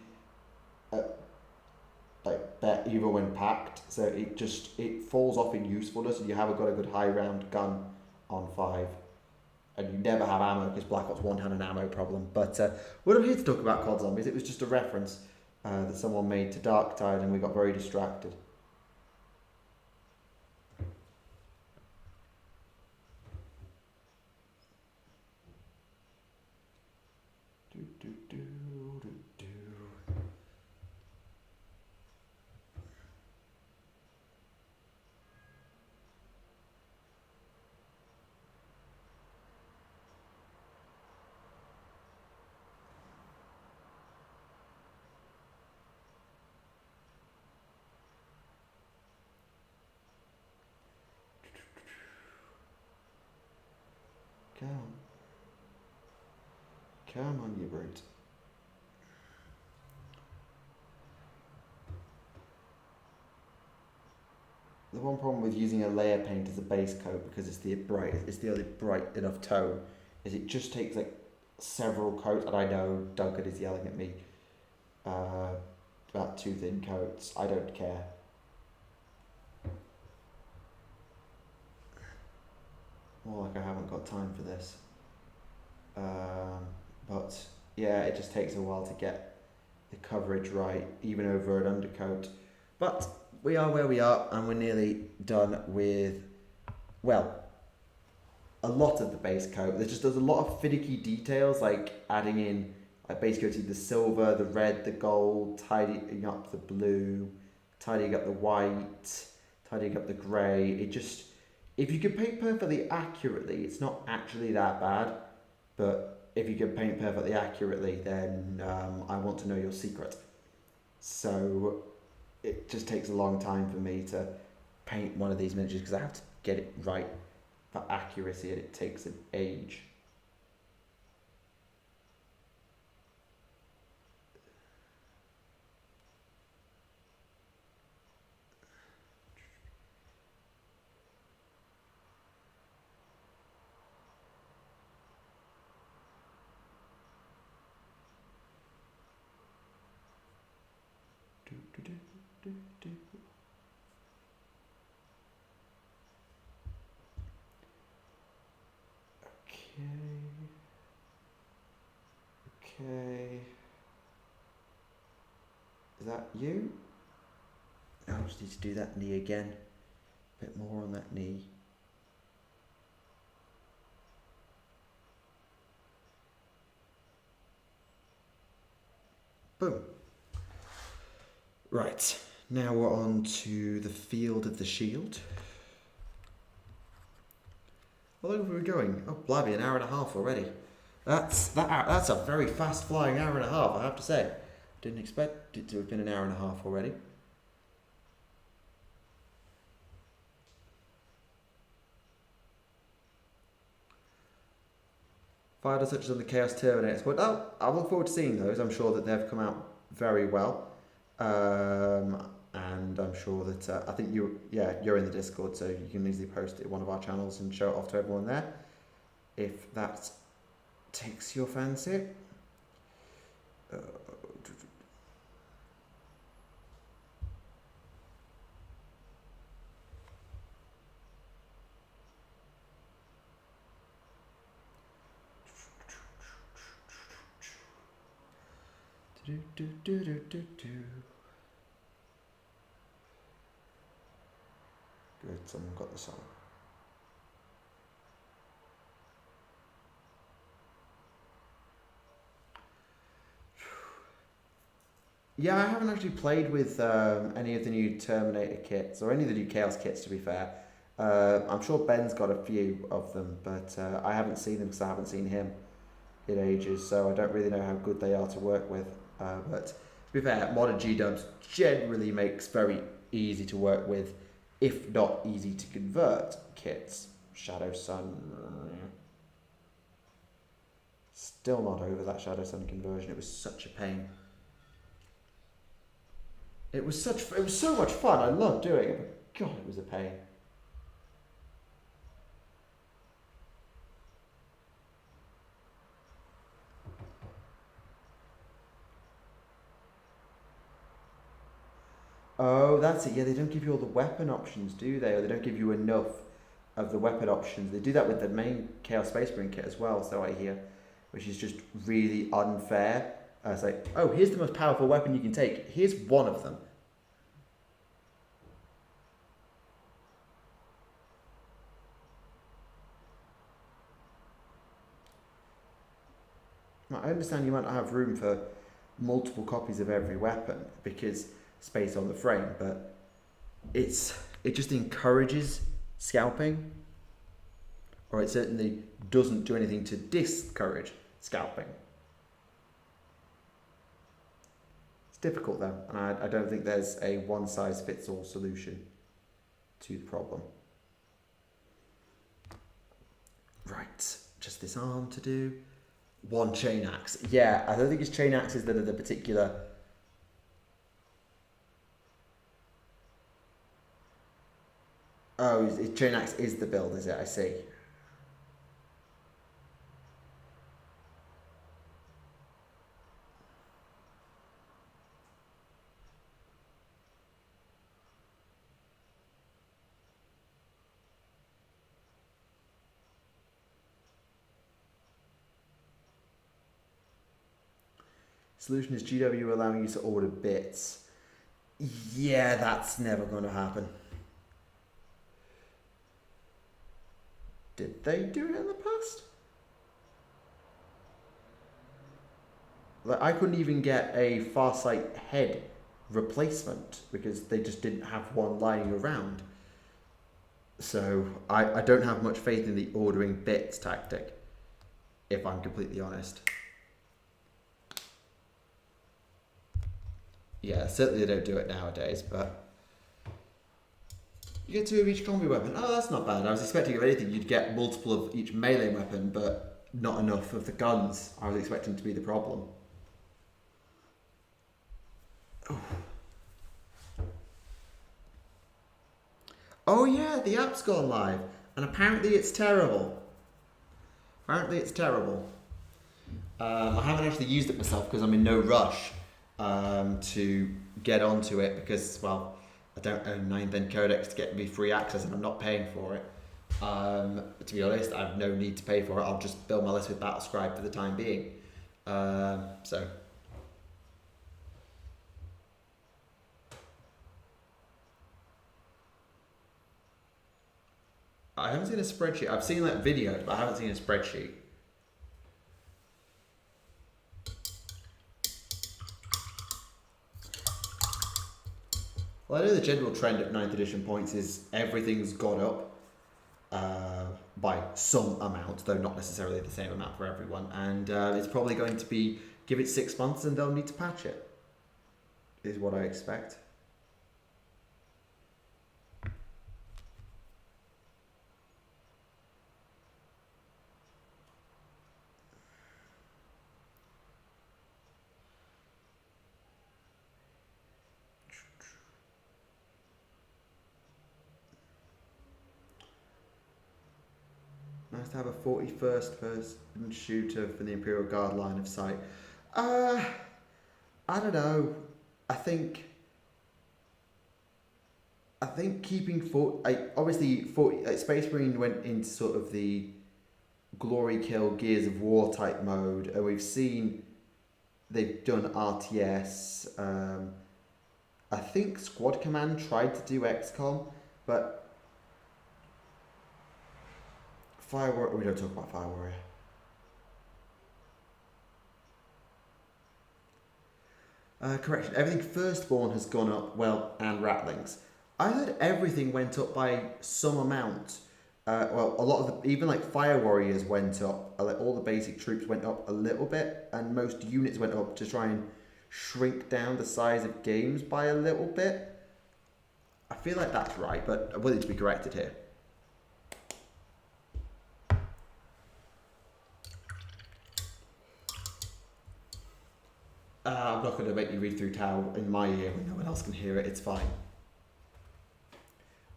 Speaker 1: even when packed. So it falls off in usefulness, and you haven't got a good high round gun on 5, and you never have ammo because Black Ops 1 had an ammo problem. But we're not here to talk about COD Zombies. It was just a reference that someone made to Darktide, and we got very distracted. Come on. Come on, you brute. The one problem with using a layer paint as a base coat, because it's the only bright enough tone, is it just takes like several coats, and I know Duncan is yelling at me about 2 thin coats. I don't care. More like I haven't got time for this. But yeah, it just takes a while to get the coverage right, even over an undercoat. But we are where we are, and we're nearly done with, well, a lot of the base coat. There's a lot of finicky details, like adding in like base coating the silver, the red, the gold, tidying up the blue, tidying up the white, tidying up the grey. It just, if you can paint perfectly accurately, it's not actually that bad. But if you can paint perfectly accurately, then I want to know your secret. So it just takes a long time for me to paint one of these miniatures because I have to get it right for accuracy, and it takes an age. Okay. Is that you? I just need to do that knee again. A bit more on that knee. Boom. Right, now we're on to the field of the shield. How long have we been going? Oh, blimey, an hour and a half already. That's a very fast flying hour and a half, I have to say. Didn't expect it to have been an hour and a half already. Fighter such as the Chaos Terminators. But I look forward to seeing those. I'm sure that they've come out very well. And I'm sure that I think you're in the Discord, so you can easily post it in one of our channels and show it off to everyone there, if that takes your fancy. Good, someone got the song. Yeah, I haven't actually played with any of the new Terminator kits, or any of the new Chaos kits, to be fair. I'm sure Ben's got a few of them, but I haven't seen them because I haven't seen him in ages, so I don't really know how good they are to work with. But to be fair, modern G-dubs generally makes very easy to work with, if not easy to convert kits. Shadow Sun. Still not over that Shadow Sun conversion. It was such a pain. It was so much fun. I loved doing it, but God, it was a pain. Oh, that's it. Yeah, they don't give you all the weapon options, do they? Or they don't give you enough of the weapon options. They do that with the main Chaos Space Marine kit as well, so I hear, which is just really unfair. It's like, oh, here's the most powerful weapon you can take. Here's one of them. I understand you might not have room for multiple copies of every weapon because space on the frame, but it just encourages scalping, or it certainly doesn't do anything to discourage scalping. It's difficult though, and I don't think there's a one-size-fits-all solution to the problem. Right, just this arm to do. One chain axe. Yeah, I don't think it's chain axes that are the particular. Oh, chain axe is the build, is it? I see. Solution is GW allowing you to order bits. Yeah, that's never going to happen. Did they do it in the past? Like, I couldn't even get a Farsight head replacement because they just didn't have one lying around. So I don't have much faith in the ordering bits tactic, if I'm completely honest. Yeah, certainly they don't do it nowadays, but you get 2 of each combi weapon. Oh, that's not bad. I was expecting, if anything, you'd get multiple of each melee weapon, but not enough of the guns. I was expecting to be the problem. Oh yeah, the app's gone live, and apparently it's terrible. I haven't actually used it myself because I'm in no rush. to get onto it because, well, I don't own 9th End Codex to get me free access and I'm not paying for it. To be honest, I have no need to pay for it. I'll just build my list with Battlescribe for the time being. So. I haven't seen a spreadsheet. I've seen like videos, but I haven't seen a spreadsheet. Well, I know the general trend of 9th edition points is everything's gone up by some amount, though not necessarily the same amount for everyone. And it's probably going to be, give it 6 months and they'll need to patch it, is what I expect. Nice to have a 41st person shooter for the Imperial Guard line of sight. I don't know. I think keeping obviously Space Marine went into sort of the glory kill Gears of War type mode, and we've seen they've done RTS. I think Squad Command tried to do XCOM, but Fire Warrior, we don't talk about Fire Warrior. Correction, everything Firstborn has gone up, well, and Rattlings. I heard everything went up by some amount. Well, a lot of even like Fire Warriors went up, all the basic troops went up a little bit, and most units went up to try and shrink down the size of games by a little bit. I feel like that's right, but I'm willing to be corrected here. I'm not going to make you read through Tau in my ear when no one else can hear it. It's fine.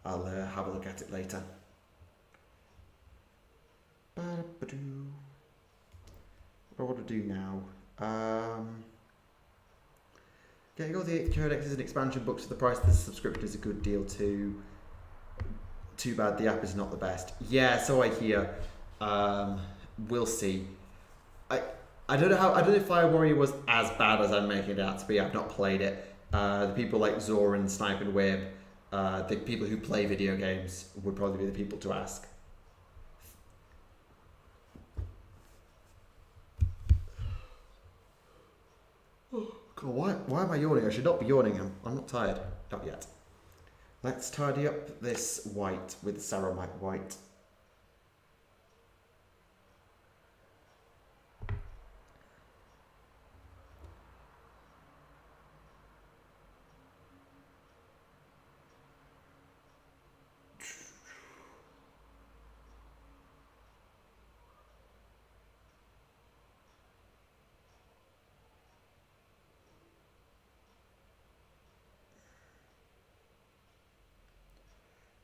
Speaker 1: I'll have a look at it later. What do I want to do now? Getting all the codexes and expansion books for the price of the subscription is a good deal too. Too bad the app is not the best. Yeah, so I hear. We'll see. I don't know if Fire Warrior was as bad as I'm making it out to be. I've not played it. The people like Zoran, Snipe and Wib, the people who play video games would probably be the people to ask. Oh, God, why am I yawning? I should not be yawning. I'm not tired. Not yet. Let's tidy up this white with Saramite white.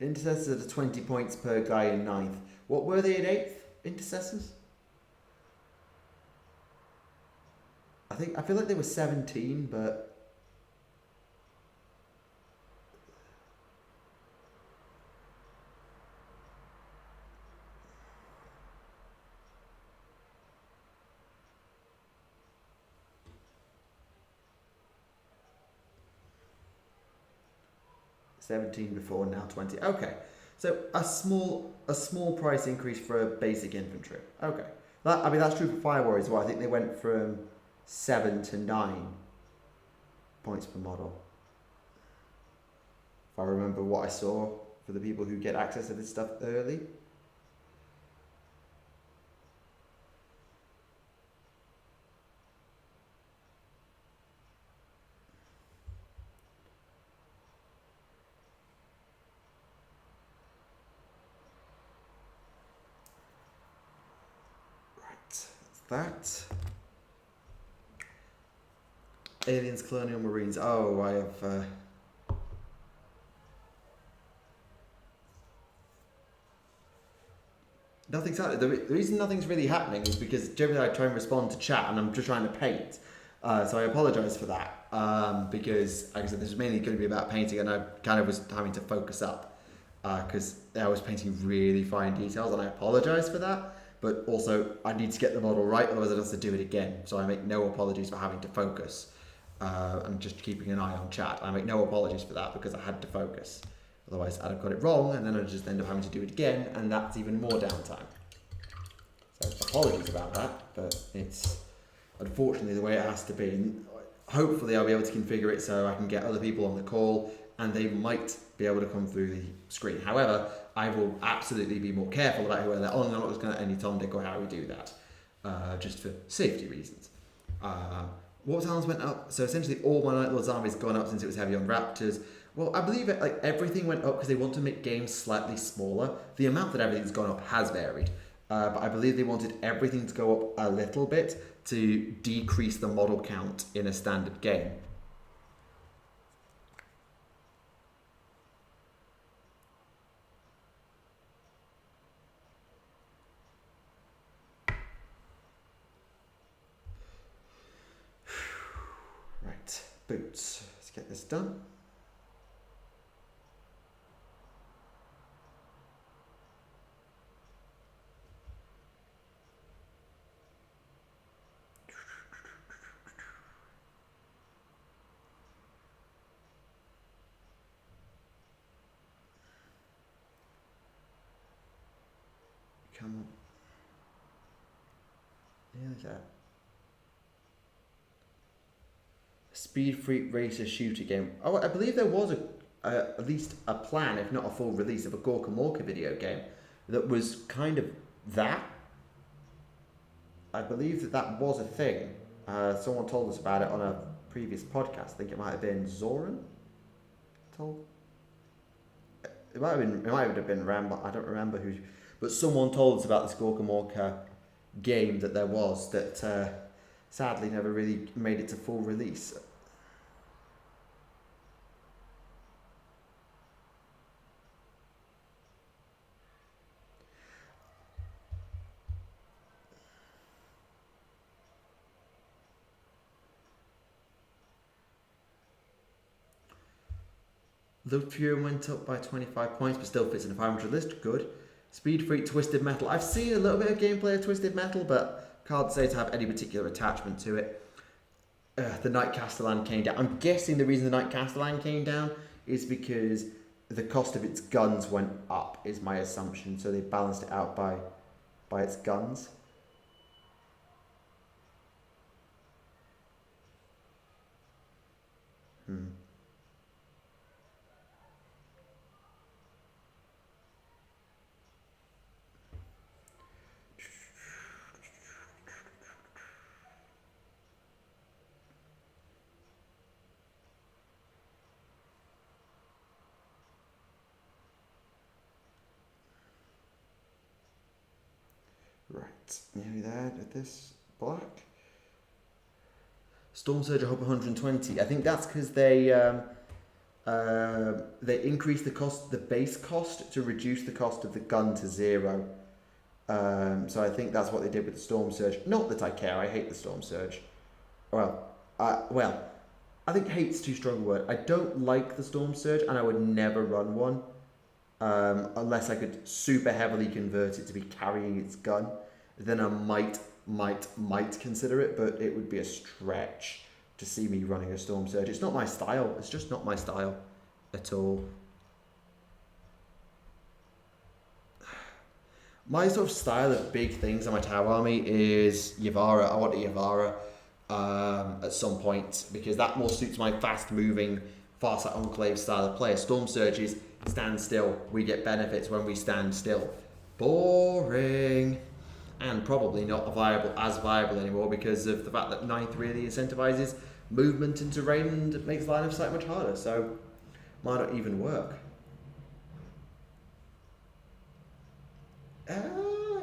Speaker 1: Intercessors are 20 points per guy in 9th. What were they in 8th? Intercessors? I feel like they were 17, but... $17 before, now 20. Okay, so a small price increase for a basic infantry. Okay, that's true for Fire Warriors as well. I think they went from 7 to 9 points per model. If I remember what I saw for the people who get access to this stuff early. That Aliens, Colonial Marines. Oh, I have nothing's happening. The reason nothing's really happening is because generally I try and respond to chat and I'm just trying to paint. So I apologise for that, because, like I said, this is mainly going to be about painting, and I kind of was having to focus up, because I was painting really fine details, and I apologise for that, but also I need to get the model right, otherwise I'd have to do it again, so I make no apologies for having to focus, and just keeping an eye on chat. I make no apologies for that, because I had to focus, otherwise I'd have got it wrong, and then I'd just end up having to do it again, and that's even more downtime. So apologies about that, but it's unfortunately the way it has to be. And hopefully I'll be able to configure it so I can get other people on the call and they might be able to come through the screen. However, I will absolutely be more careful about who they're on. I'm not just going to any Tom, Dick or Harry do that, just for safety reasons. What talents went up? So essentially all my Night Lord's army's gone up since it was heavy on Raptors. Well, I believe it, like everything went up because they want to make games slightly smaller. The amount that everything's gone up has varied. But I believe they wanted everything to go up a little bit to decrease the model count in a standard game. Right, boots. Let's get this done. Come on. Yeah. Speed Freak Racer shooter game. Oh, I believe there was at least a plan, if not a full release, of a Gorka Morka video game that was kind of that. I believe that was a thing. Someone told us about it on a previous podcast. I think it might have been Zoran told. It might have been Rambo. I don't remember who. But someone told us about this Gorka Morka game that there was that sadly never really made it to full release. Load Fury went up by 25 points, but still fits in the 500 list. Good. Speed Freak Twisted Metal. I've seen a little bit of gameplay of Twisted Metal, but can't say to have any particular attachment to it. The Knight Castellan came down. I'm guessing the reason the Knight Castellan came down is because the cost of its guns went up, is my assumption. So they balanced it out by its guns. Right, nearly there with this black. Storm Surge, I hope 120. I think that's because they increased the base cost to reduce the cost of the gun to 0. So I think that's what they did with the Storm Surge. Not that I care. I hate the Storm Surge. Well, I think hate's too strong a word. I don't like the Storm Surge, and I would never run one unless I could super heavily convert it to be carrying its gun. Then I might consider it, but it would be a stretch to see me running a Storm Surge. It's not my style. It's just not my style at all. My sort of style of big things on my Tower Army is Yavara. I want a Yavara at some point because that more suits my fast-moving, Farsight Enclave style of play. Storm Surges stand still. We get benefits when we stand still. Boring. And probably not as viable anymore because of the fact that 9th really incentivizes movement and terrain and makes line of sight much harder. So, might not even work.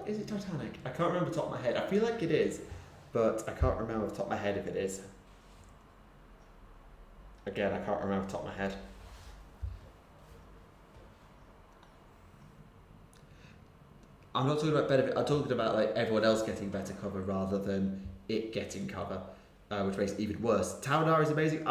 Speaker 1: Is it Titanic? I can't remember top of my head. I feel like it is, but I can't remember off the top of my head if it is. Again, I can't remember off the top of my head. I'm not talking about benefit. I'm talking about like everyone else getting better cover rather than it getting cover. which makes it even worse. Taudar is amazing.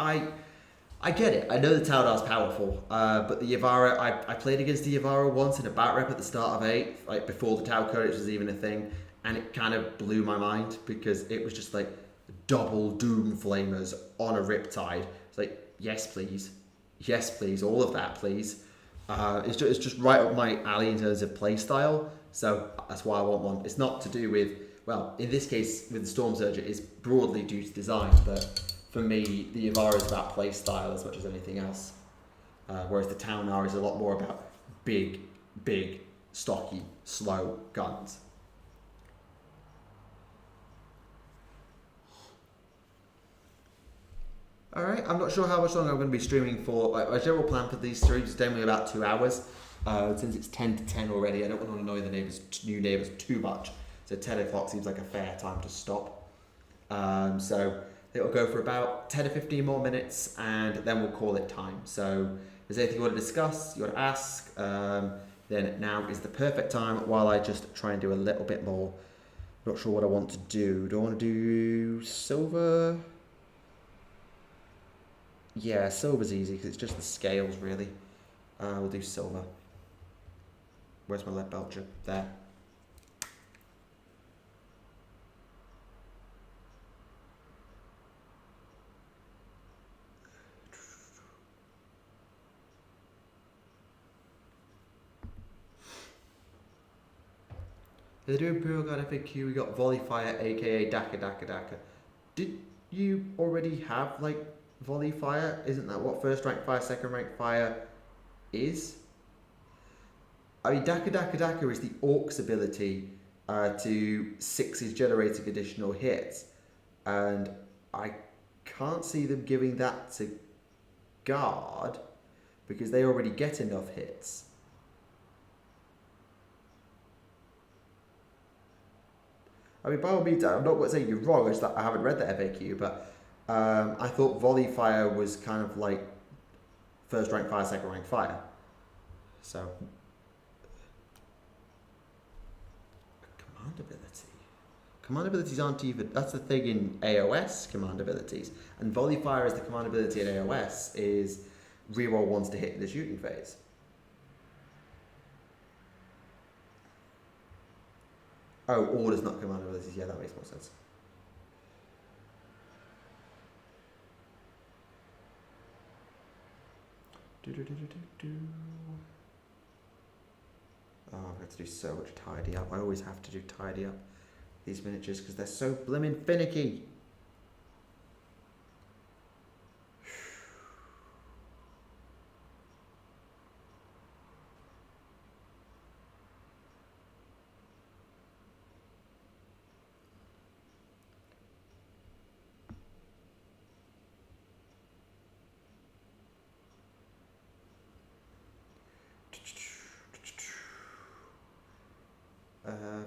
Speaker 1: I get it. I know the Taudar's powerful, but the Yavara, I played against the Yavara once in a bat rep at the start of 8, like before the Tau Courage was even a thing, and it kind of blew my mind because it was just like double Doom Flamers on a Riptide. It's like, yes please, all of that please. It's just right up my alley in terms of play style, so that's why I want one. It's not to do with, well, in this case with the Storm Surger, it's broadly due to design, but for me, the Yavara is about play style as much as anything else. Whereas the Taunar is a lot more about big, stocky, slow guns. Alright, I'm not sure how much longer I'm going to be streaming for. Like, my general plan for these streams is generally about 2 hours. Since it's 10 to 10 already, I don't want to annoy the new neighbours too much. So 10 o'clock seems like a fair time to stop. So it'll go for about 10 to 15 more minutes, and then we'll call it time. So if there's anything you want to discuss, you want to ask, then now is the perfect time while I just try and do a little bit more. Not sure what I want to do. Do I want to do silver? Yeah, silver's easy because it's just the scales, really. We'll do silver. Where's my lead belcher? There. The Imperial Guard FAQ, we got Volley Fire, aka Daka. Did you already have, like, Volley Fire? Isn't that what first rank fire, second rank fire is? I mean, Daka is the Orc's ability to 6's generating additional hits. And I can't see them giving that to Guard because they already get enough hits. I mean, by all means, I'm not saying you're wrong, it's that I haven't read the FAQ, but I thought Volley Fire was kind of like first rank fire, second rank fire. So, command ability. Command abilities aren't even, that's the thing in AOS, command abilities. And Volley Fire as the command ability in AOS is reroll ones to hit in the shooting phase. Oh, orders, not command abilities. Yeah, that makes more sense. Oh, I've got to do so much tidy up. I always have to do tidy up these miniatures because they're so blimmin' finicky.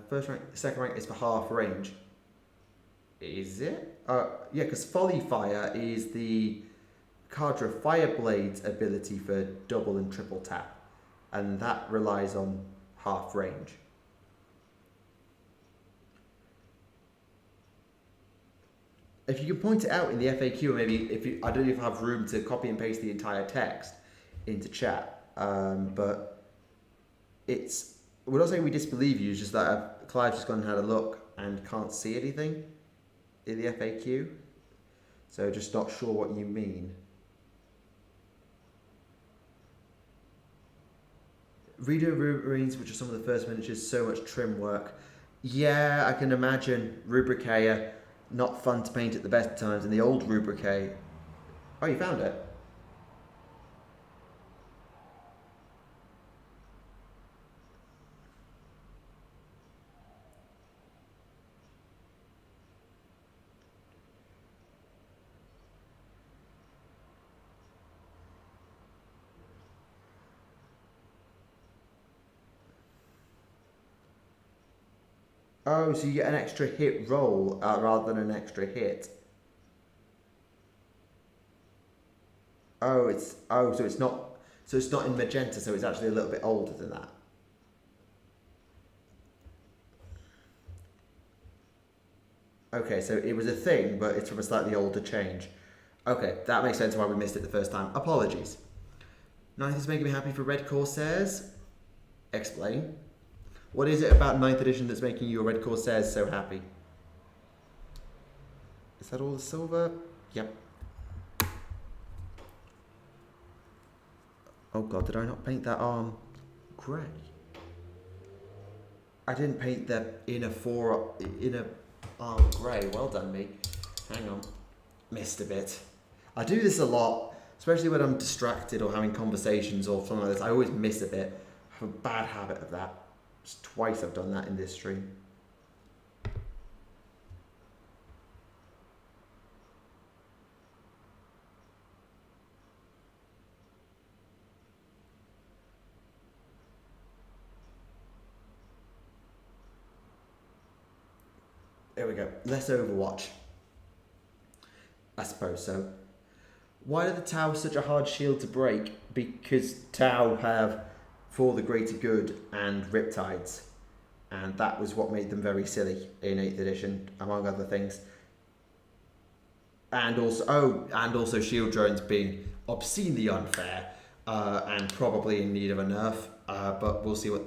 Speaker 1: First rank, second rank is for half range. Is it? Yeah, because Volley Fire is the Cadre Fireblade's ability for double and triple tap, and that relies on half range. If you can point it out in the FAQ, or maybe if you, I don't know if I have room to copy and paste the entire text into chat, but it's. We're not saying we disbelieve you, it's just that Clive's just gone and had a look and can't see anything in the FAQ. So just not sure what you mean. Reader Rubricades, which are some of the first miniatures, so much trim work. Yeah, I can imagine Rubricae not fun to paint at the best of times, and the old Rubricae. Oh, you found it? Oh, so you get an extra hit roll rather than an extra hit. Oh, so it's not in magenta, so it's actually a little bit older than that. Okay, so it was a thing, but it's from a slightly older change. Okay, that makes sense why we missed it the first time. Apologies. Ninth is making me happy for Red Corsairs. Explain. What is it about 9th edition that's making your Red Corsairs so happy? Is that all the silver? Yep. Oh god, did I not paint that arm grey? I didn't paint the inner arm grey. Well done, me. Hang on. Missed a bit. I do this a lot, especially when I'm distracted or having conversations or something like this. I always miss a bit. I have a bad habit of that. Just twice I've done that in this stream. There we go. Less Overwatch. I suppose so. Why are the Tau such a hard shield to break? Because Tau have For the Greater Good and Riptides. And that was what made them very silly in 8th edition, among other things. And also shield drones being obscenely unfair and probably in need of a nerf. But we'll see what...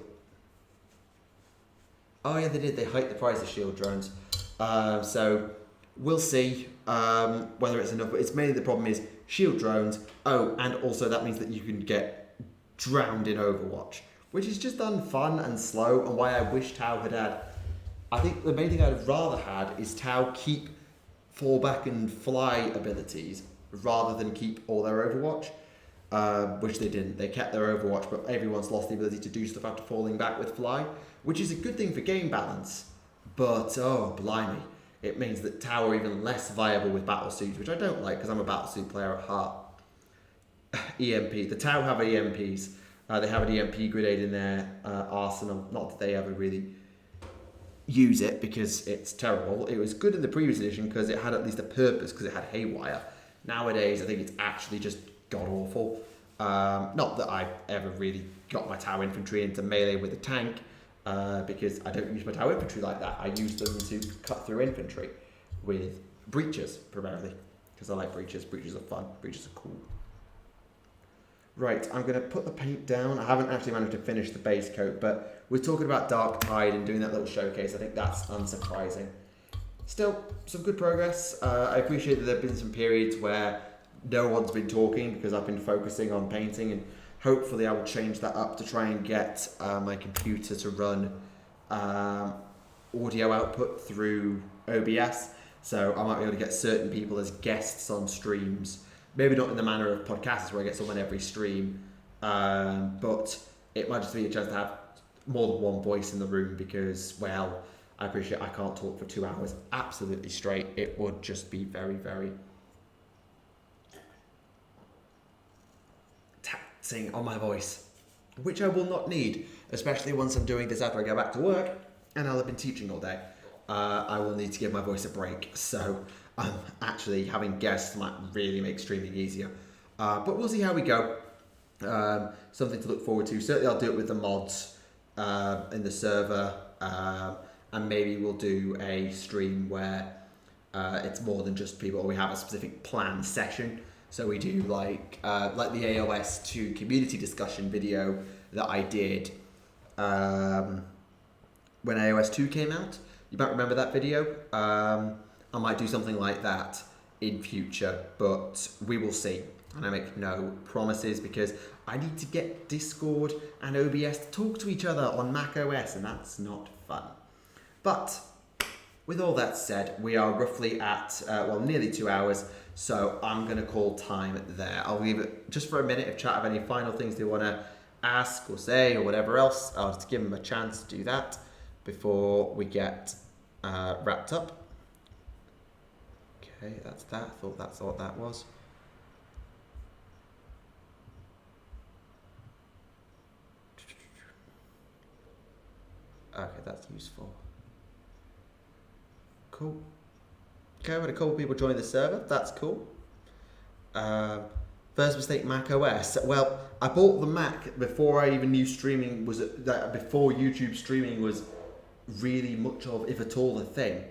Speaker 1: Oh yeah, they did. They hiked the price of shield drones. So we'll see whether it's enough. But it's mainly the problem is shield drones. Oh, and also that means that you can get drowned in Overwatch, which is just unfun and slow, and why I wish Tau had. I think the main thing I'd have rather had is Tau keep fall back and fly abilities rather than keep all their Overwatch, which they didn't. They kept their Overwatch, but everyone's lost the ability to do stuff after falling back with fly, which is a good thing for game balance. But, oh, blimey, it means that Tau are even less viable with battlesuits, which I don't like because I'm a battlesuit player at heart. EMP. The Tau have EMPs. They have an EMP grenade in their arsenal. Not that they ever really use it because it's terrible. It was good in the previous edition because it had at least a purpose because it had haywire. Nowadays, I think it's actually just god-awful. Not that I ever really got my Tau infantry into melee with a tank. Because I don't use my Tau infantry like that. I use them to cut through infantry with breaches, primarily. Because I like breaches. Breaches are fun. Breaches are cool. Right, I'm going to put the paint down. I haven't actually managed to finish the base coat, but we're talking about Darktide and doing that little showcase. I think that's unsurprising. Still, some good progress. I appreciate that there have been some periods where no one's been talking because I've been focusing on painting, and hopefully I will change that up to try and get my computer to run audio output through OBS. So I might be able to get certain people as guests on streams. Maybe not in the manner of podcasts where I get someone every stream. But it might just be a chance to have more than one voice in the room because, well, I appreciate I can't talk for 2 hours absolutely straight. It would just be very, very... taxing on my voice, which I will not need, especially once I'm doing this after I go back to work and I'll have been teaching all day. I will need to give my voice a break, so actually having guests might really make streaming easier. But we'll see how we go. Something to look forward to. Certainly I'll do it with the mods in the server, and maybe we'll do a stream where it's more than just people, or we have a specific planned session. So we do like the AOS 2 community discussion video that I did when AOS 2 came out. You might remember that video. I might do something like that in future, but we will see. And I make no promises because I need to get Discord and OBS to talk to each other on Mac OS, and that's not fun. But with all that said, we are roughly at, nearly 2 hours. So I'm going to call time there. I'll leave it just for a minute if chat have any final things they want to ask or say or whatever else. I'll just give them a chance to do that before we get wrapped up. Okay, that's that. I thought that's what that was. Okay, that's useful. Cool. Okay, I've had a couple people join the server. That's cool. First mistake, Mac OS. Well, I bought the Mac before I even knew streaming was before YouTube streaming was really much of, if at all, a thing.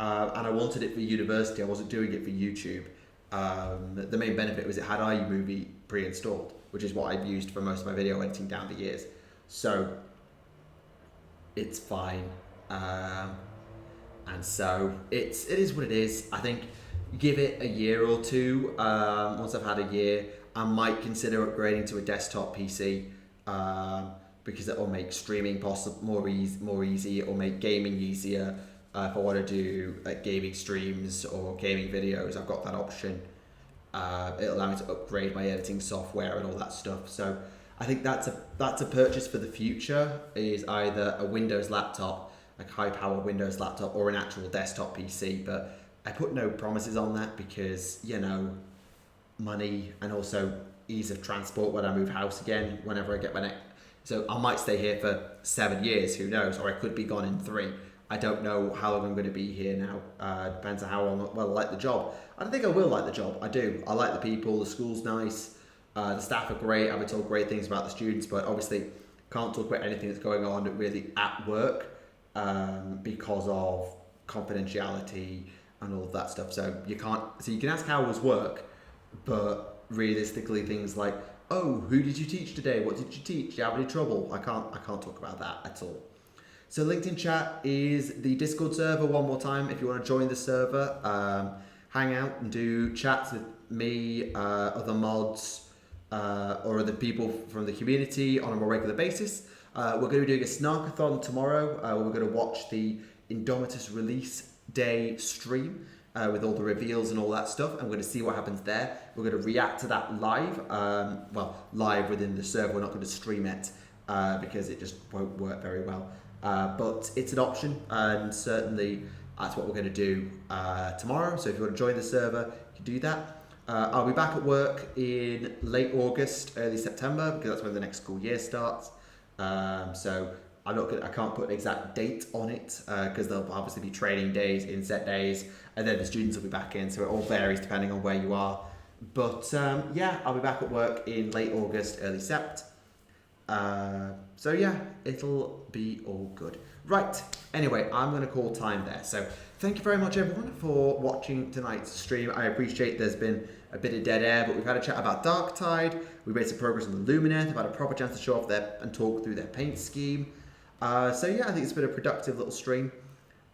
Speaker 1: and I wanted it for university. I wasn't doing it for YouTube. The main benefit was it had iMovie pre-installed, which is what I've used for most of my video editing down the years. So it's fine. And so it is what it is. I think give it a year or two. Once I've had a year, I might consider upgrading to a desktop PC, because it will make streaming more easy. It will make gaming easier. If I want to do gaming streams or gaming videos, I've got that option. It'll allow me to upgrade my editing software and all that stuff. So I think that's a purchase for the future, is either a Windows laptop, like high power Windows laptop, or an actual desktop PC. But I put no promises on that because, you know, money and also ease of transport when I move house again, whenever I get my next. So I might stay here for 7 years, who knows, or I could be gone in 3. I don't know how long I'm going to be here now. Depends on how well I like the job. I don't think I will like the job. I do. I like the people. The school's nice. The staff are great. I've been told great things about the students, but obviously can't talk about anything that's going on really at work because of confidentiality and all of that stuff. So you can't. So you can ask how was work, but realistically, things like, oh, who did you teach today? What did you teach? Do you have any trouble? I can't talk about that at all. So LinkedIn chat is the Discord server. One more time, if you want to join the server, hang out and do chats with me, other mods, or other people from the community on a more regular basis. We're going to be doing a Snarkathon tomorrow. We're going to watch the Indomitus release day stream with all the reveals and all that stuff. I'm going to see what happens there. We're going to react to that live. Live within the server. We're not going to stream it because it just won't work very well. But it's an option, and certainly that's what we're going to do tomorrow. So if you want to join the server, you can do that. I'll be back at work in late August, early September, because that's when the next school year starts. So I can't put an exact date on it because there'll obviously be training days, inset days, and then the students will be back in. So it all varies depending on where you are. But yeah, I'll be back at work in late August, early Sept. So yeah, it'll be all good. Right, anyway, I'm going to call time there. So thank you very much everyone for watching tonight's stream. I appreciate there's been a bit of dead air, but we've had a chat about Darktide. We've made some progress on the Lumineth. I've had a proper chance to show off and talk through their paint scheme. So yeah, I think it's been a productive little stream.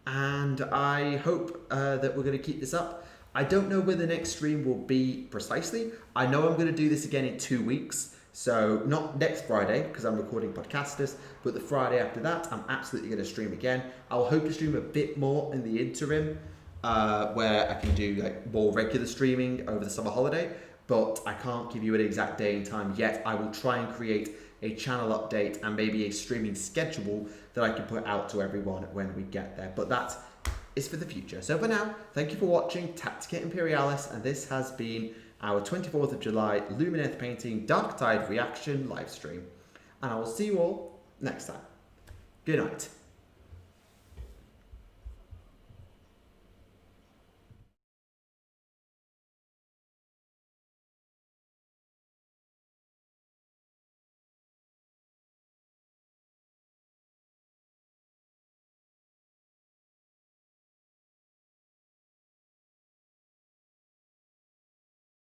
Speaker 1: And I hope that we're going to keep this up. I don't know where the next stream will be precisely. I know I'm going to do this again in 2 weeks. So not next Friday, because I'm recording Podcasters, but the Friday after that, I'm absolutely going to stream again. I'll hope to stream a bit more in the interim, where I can do like more regular streaming over the summer holiday, but I can't give you an exact day and time yet. I will try and create a channel update and maybe a streaming schedule that I can put out to everyone when we get there. But that is for the future. So for now, thank you for watching Tactica Imperialis, and this has been our 24th of July Lumineth painting Darktide reaction live stream. And I will see you all next time. Good night.